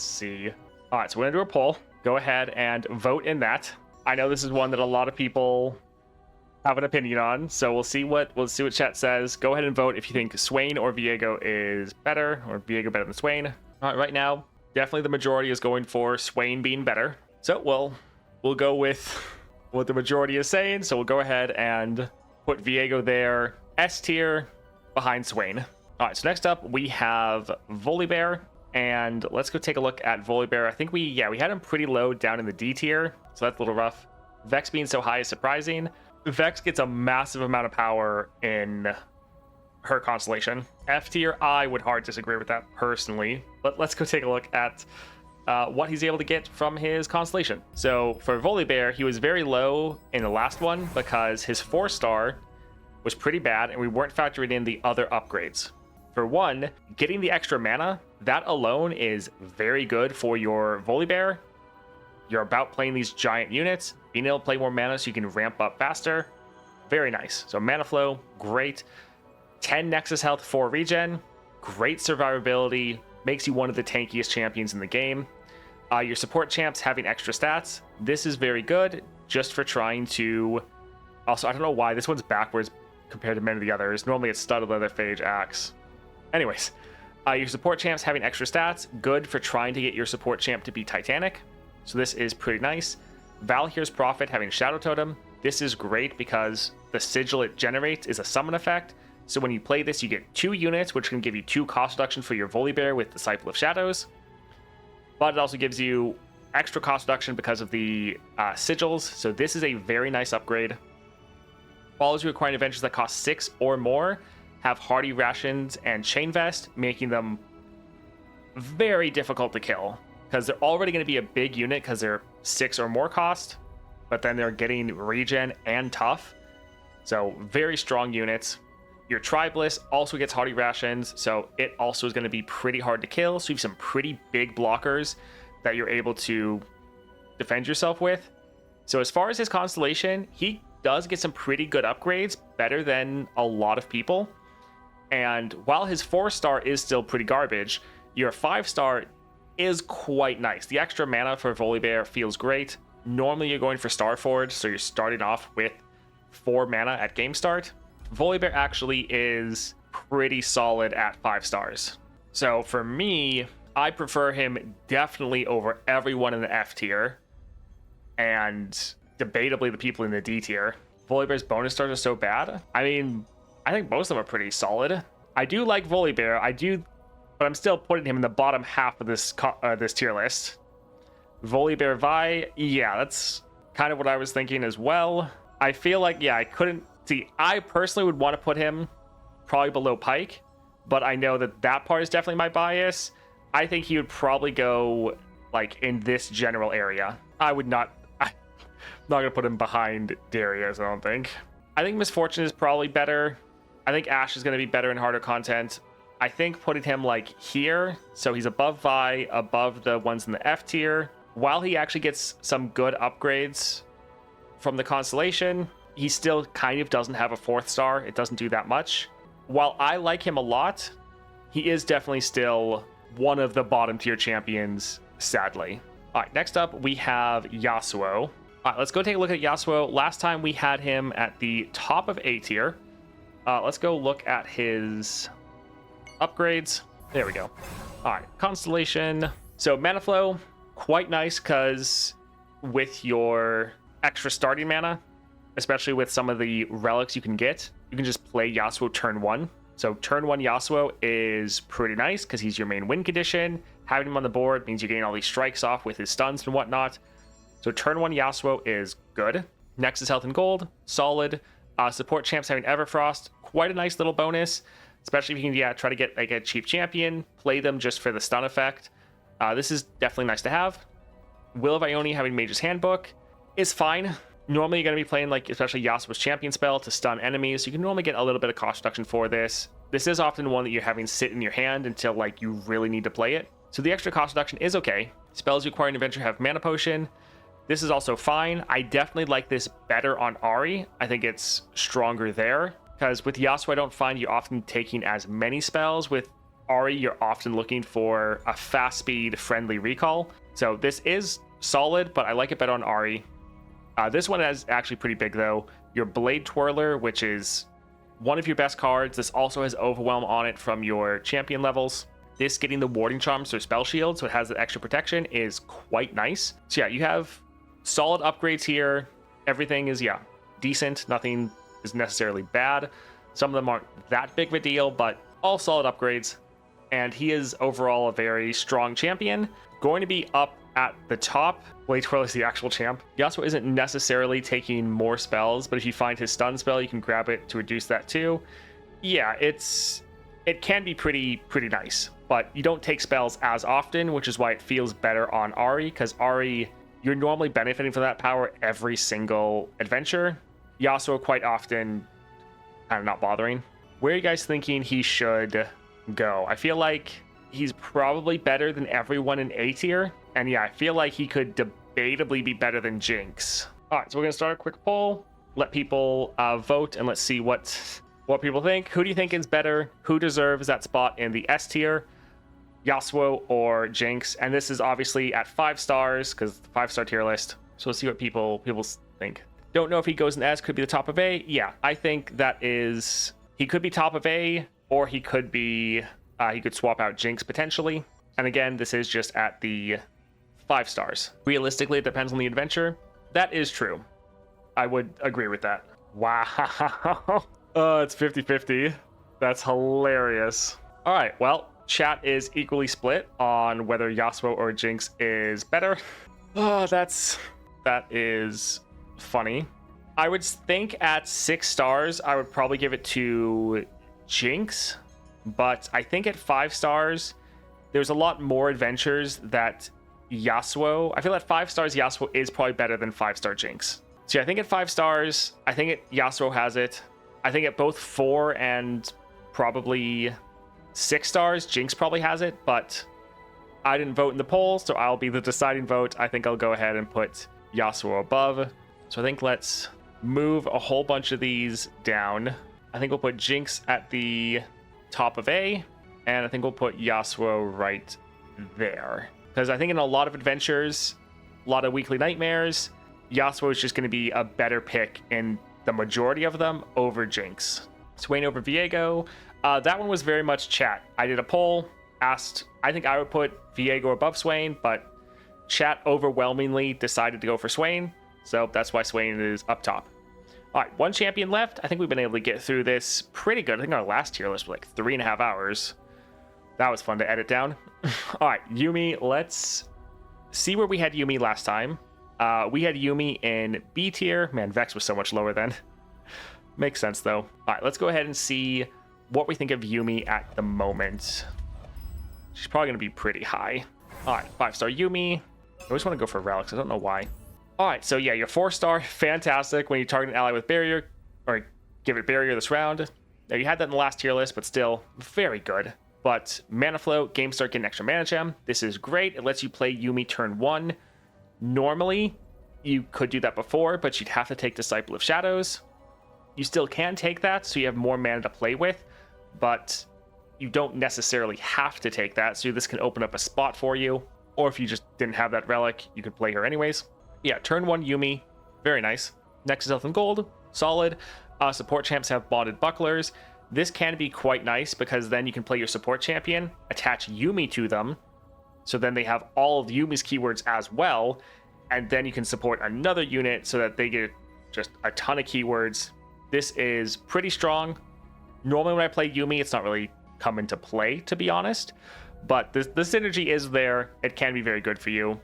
see. All right, so we're going to do a poll. Go ahead and vote in that. I know this is one that a lot of people have an opinion on, so we'll see what chat says. Go ahead and vote if you think Swain or Viego is better, or Viego better than Swain. All right, right now, definitely the majority is going for Swain being better. So we'll go with what the majority is saying. So we'll go ahead and put Viego there, S tier, behind Swain. All right, so next up we have Volibear, and let's go take a look at Volibear. I think we had him pretty low down in the D tier, so that's a little rough. Vex being so high is surprising. Vex gets a massive amount of power in her constellation. F tier, I would hard disagree with that personally, but let's go take a look at what he's able to get from his constellation. So for Volibear, he was very low in the last one because his 4-star was pretty bad and we weren't factoring in the other upgrades. For one, getting the extra mana, that alone is very good for your Volibear. You're about playing these giant units, being able to play more mana so you can ramp up faster. Very nice. So Mana Flow, great. 10 Nexus Health, 4 regen, great survivability, makes you one of the tankiest champions in the game. Your support champs having extra stats. This is very good just for trying to... Also, I don't know why this one's backwards compared to many of the others. Normally it's Stud Leather Phage Axe. Anyways, your support champs having extra stats. Good for trying to get your support champ to be Titanic. So this is pretty nice. Valhyr's Prophet having Shadow Totem. This is great because the sigil it generates is a summon effect. So when you play this, you get 2 units, which can give you 2 cost reduction for your Volibear with Disciple of Shadows. But it also gives you extra cost reduction because of the sigils. So this is a very nice upgrade. Follows you acquiring adventures that cost 6 or more, have Hardy Rations and Chain Vest, making them very difficult to kill. Because they're already going to be a big unit because they're 6 or more cost. But then they're getting regen and tough. So very strong units. Your Tribliss also gets Hardy Rations, so it also is going to be pretty hard to kill. So you have some pretty big blockers that you're able to defend yourself with. So as far as his constellation, he does get some pretty good upgrades, better than a lot of people. And while his 4-star is still pretty garbage, your 5-star is quite nice. The extra mana for Volibear feels great. Normally you're going for Star Forge, so you're starting off with 4 mana at game start. Volibear actually is pretty solid at 5 stars. So for me, I prefer him definitely over everyone in the F tier, and debatably the people in the D tier. Volibear's bonus stars are so bad. I mean, I think most of them are pretty solid. I do like Volibear, but I'm still putting him in the bottom half of this tier list. Volibear Vi, yeah, that's kind of what I was thinking as well. I feel like, yeah, I personally would want to put him probably below Pike, but I know that part is definitely my bias. I think he would probably go like in this general area. I'm not gonna put him behind Darius, I don't think. I think Misfortune is probably better. I think Ashe is gonna be better in harder content. I think putting him like here, so he's above Vi, above the ones in the F tier. While he actually gets some good upgrades from the Constellation, he still kind of doesn't have a 4th star. It doesn't do that much. While I like him a lot, he is definitely still one of the bottom tier champions, sadly. All right, next up we have Yasuo. All right, let's go take a look at Yasuo. Last time we had him at the top of A tier. Let's go look at his upgrades. There we go. All right, Constellation. So mana flow, quite nice, because with your extra starting mana, especially with some of the relics you can get, you can just play Yasuo turn 1. So turn 1 Yasuo is pretty nice because he's your main win condition. Having him on the board means you're getting all these strikes off with his stuns and whatnot. So turn 1 Yasuo is good. Next is Health and Gold, solid. Support champs having Everfrost, quite a nice little bonus, especially if you can try to get like a cheap champion, play them just for the stun effect. This is definitely nice to have. Will of Ione having Mage's Handbook is fine. Normally you're going to be playing like especially Yasuo's champion spell to stun enemies, so you can normally get a little bit of cost reduction for this. This is often one that you're having sit in your hand until like you really need to play it. So the extra cost reduction is okay. Spells requiring adventure have Mana Potion. This is also fine. I definitely like this better on Ahri. I think it's stronger there, because with Yasuo I don't find you often taking as many spells. With Ahri you're often looking for a fast speed friendly recall. So this is solid, but I like it better on Ahri. This one is actually pretty big though. Your Blade Twirler, which is one of your best cards. This also has Overwhelm on it from your champion levels. This getting the Warding Charms or Spell Shield, so it has that extra protection, is quite nice. So yeah, you have solid upgrades here. Everything is, yeah, decent. Nothing is necessarily bad. Some of them aren't that big of a deal, but all solid upgrades. And he is overall a very strong champion. Going to be up at the top. Blade Twirler is the actual champ. Yasuo isn't necessarily taking more spells, but if you find his stun spell, you can grab it to reduce that too. Yeah, it can be pretty nice, but you don't take spells as often, which is why it feels better on Ahri, because Ahri, you're normally benefiting from that power every single adventure. Yasuo quite often kind of not bothering. Where are you guys thinking he should go? I feel like he's probably better than everyone in A tier. And yeah, I feel like he could debatably be better than Jinx. All right, so we're going to start a quick poll. Let people vote, and let's see what people think. Who do you think is better? Who deserves that spot in the S tier? Yasuo or Jinx? And this is obviously at 5 stars, because the 5-star tier list. So let's see what people think. Don't know if he goes in S, could be the top of A. Yeah, I think that is... He could be top of A, or he could be... he could swap out Jinx potentially. And again, this is just at the 5 stars. Realistically, it depends on the adventure. That is true. I would agree with that. Wow. Oh, it's 50-50. That's hilarious. All right, well, chat is equally split on whether Yasuo or Jinx is better. Oh, that is funny. I would think at 6 stars, I would probably give it to Jinx. But I think at 5 stars, there's a lot more adventures that Yasuo... I feel at 5 stars, Yasuo is probably better than 5-star Jinx. So yeah, I think at 5 stars, I think Yasuo has it. I think at both 4 and probably 6 stars, Jinx probably has it. But I didn't vote in the poll, so I'll be the deciding vote. I think I'll go ahead and put Yasuo above. So I think let's move a whole bunch of these down. I think we'll put Jinx at the top of A. And I think we'll put Yasuo right there. Because I think in a lot of adventures, a lot of weekly nightmares, Yasuo is just going to be a better pick in the majority of them over Jinx. Swain over Viego. That one was very much chat. I did a poll, asked, I think I would put Viego above Swain, but chat overwhelmingly decided to go for Swain. So that's why Swain is up top. All right, one champion left. I think we've been able to get through this pretty good. I think our last tier list was like 3.5 hours. That was fun to edit down. All right, Yuumi, let's see where we had Yuumi last time. We had Yuumi in B tier. Man, Vex was so much lower then. Makes sense, though. All right, let's go ahead and see what we think of Yuumi at the moment. She's probably going to be pretty high. All right, 5-star Yuumi. I always want to go for relics. I don't know why. All right, so yeah, your 4-star, fantastic. When you target an ally with barrier, or give it barrier this round. Now, you had that in the last tier list, but still very good. But Mana Flow, Game Start, get an extra mana gem. This is great. It lets you play Yuumi turn 1. Normally, you could do that before, but you'd have to take Disciple of Shadows. You still can take that, so you have more mana to play with, but you don't necessarily have to take that, so this can open up a spot for you. Or if you just didn't have that relic, you could play her anyways. Yeah, turn 1 Yuumi, very nice. Next is Health and Gold, solid. Support champs have bonded bucklers. This can be quite nice because then you can play your support champion, attach Yuumi to them, so then they have all of Yuumi's keywords as well, and then you can support another unit so that they get just a ton of keywords. This is pretty strong. Normally when I play Yuumi, it's not really come into play, to be honest, but the synergy is there. It can be very good for you.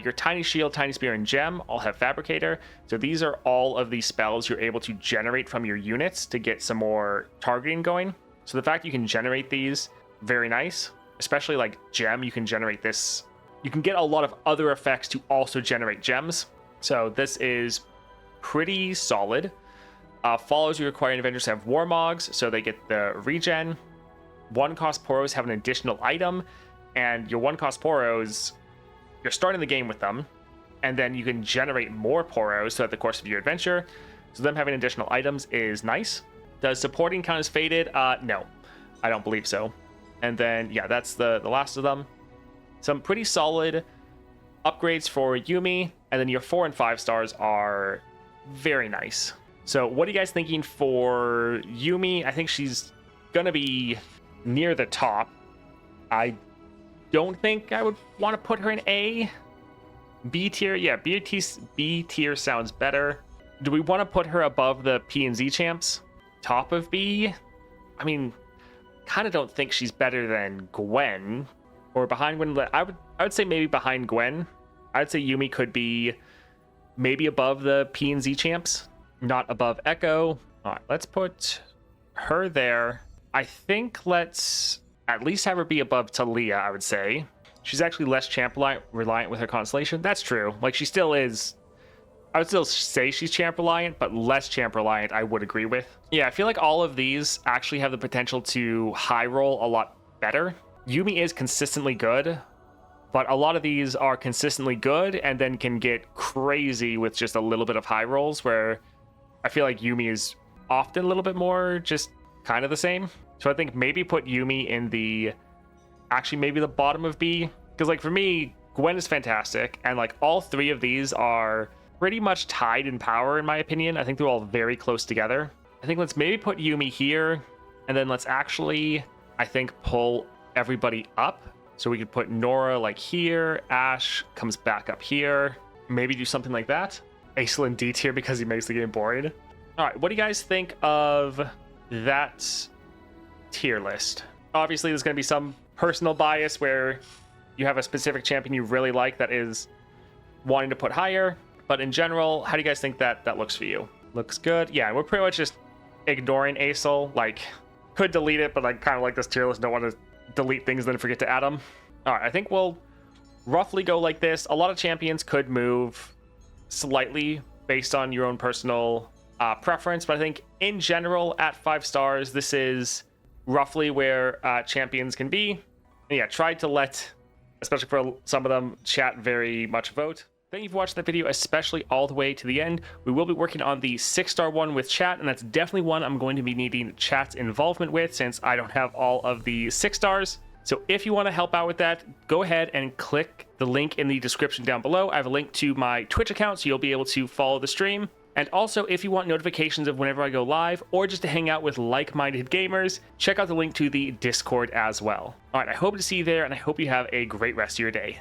Your Tiny Shield, Tiny Spear, and Gem all have Fabricator. So these are all of these spells you're able to generate from your units to get some more targeting going. So the fact you can generate these, very nice. Especially like Gem, you can generate this. You can get a lot of other effects to also generate gems. So this is pretty solid. Follows you requiring Avengers have Warmogs, so they get the regen. 1-cost Poros have an additional item, and your 1-cost Poros, you're starting the game with them, and then you can generate more Poros throughout the course of your adventure. So them having additional items is nice. Does supporting count as faded? No, I don't believe so. And then, yeah, that's the last of them. Some pretty solid upgrades for Yuumi, and then your 4 and 5 stars are very nice. So what are you guys thinking for Yuumi? I think she's gonna be near the top. I don't think I would want to put her in A. B tier, yeah, B tier sounds better. Do we want to put her above the P and Z champs? Top of B? I mean, kind of don't think she's better than Gwen or behind Gwen. I would say maybe behind Gwen. I'd say Yuumi could be maybe above the P and Z champs, not above Ekko. All right, let's put her there. I think let's at least have her be above Lilia, I would say. She's actually less champ reliant with her constellation. That's true. Like, she still is. I would still say she's champ reliant, but less champ reliant, I would agree with. Yeah, I feel like all of these actually have the potential to high roll a lot better. Yuumi is consistently good, but a lot of these are consistently good and then can get crazy with just a little bit of high rolls, where I feel like Yuumi is often a little bit more just kind of the same. So I think maybe put Yuumi in the, actually maybe the bottom of B, because like for me, Gwen is fantastic, and like all three of these are pretty much tied in power in my opinion. I think they're all very close together. I think let's maybe put Yuumi here, and then let's actually, I think, pull everybody up. So we could put Nora like here, Ashe comes back up here, maybe do something like that. Ace in D tier because he makes the game boring. All right, what do you guys think of that tier list? Obviously there's going to be some personal bias where you have a specific champion you really like that is wanting to put higher, but in general, how do you guys think that looks for you? Looks good. Yeah, we're pretty much just ignoring Acel. Like, could delete it, but I kind of like this tier list, don't want to delete things and then forget to add them. All right, I think we'll roughly go like this. A lot of champions could move slightly based on your own personal preference, but I think in general at 5 stars, this is roughly where champions can be. And yeah, tried to let, especially for some of them, chat very much vote. Thank you for watching that video, especially all the way to the end. We will be working on the 6-star one with chat, and that's definitely one I'm going to be needing chat's involvement with since I don't have all of the 6 stars. So if you want to help out with that, go ahead and click the link in the description down below. I have a link to my Twitch account, so you'll be able to follow the stream. And also, if you want notifications of whenever I go live, or just to hang out with like-minded gamers, check out the link to the Discord as well. All right, I hope to see you there, and I hope you have a great rest of your day.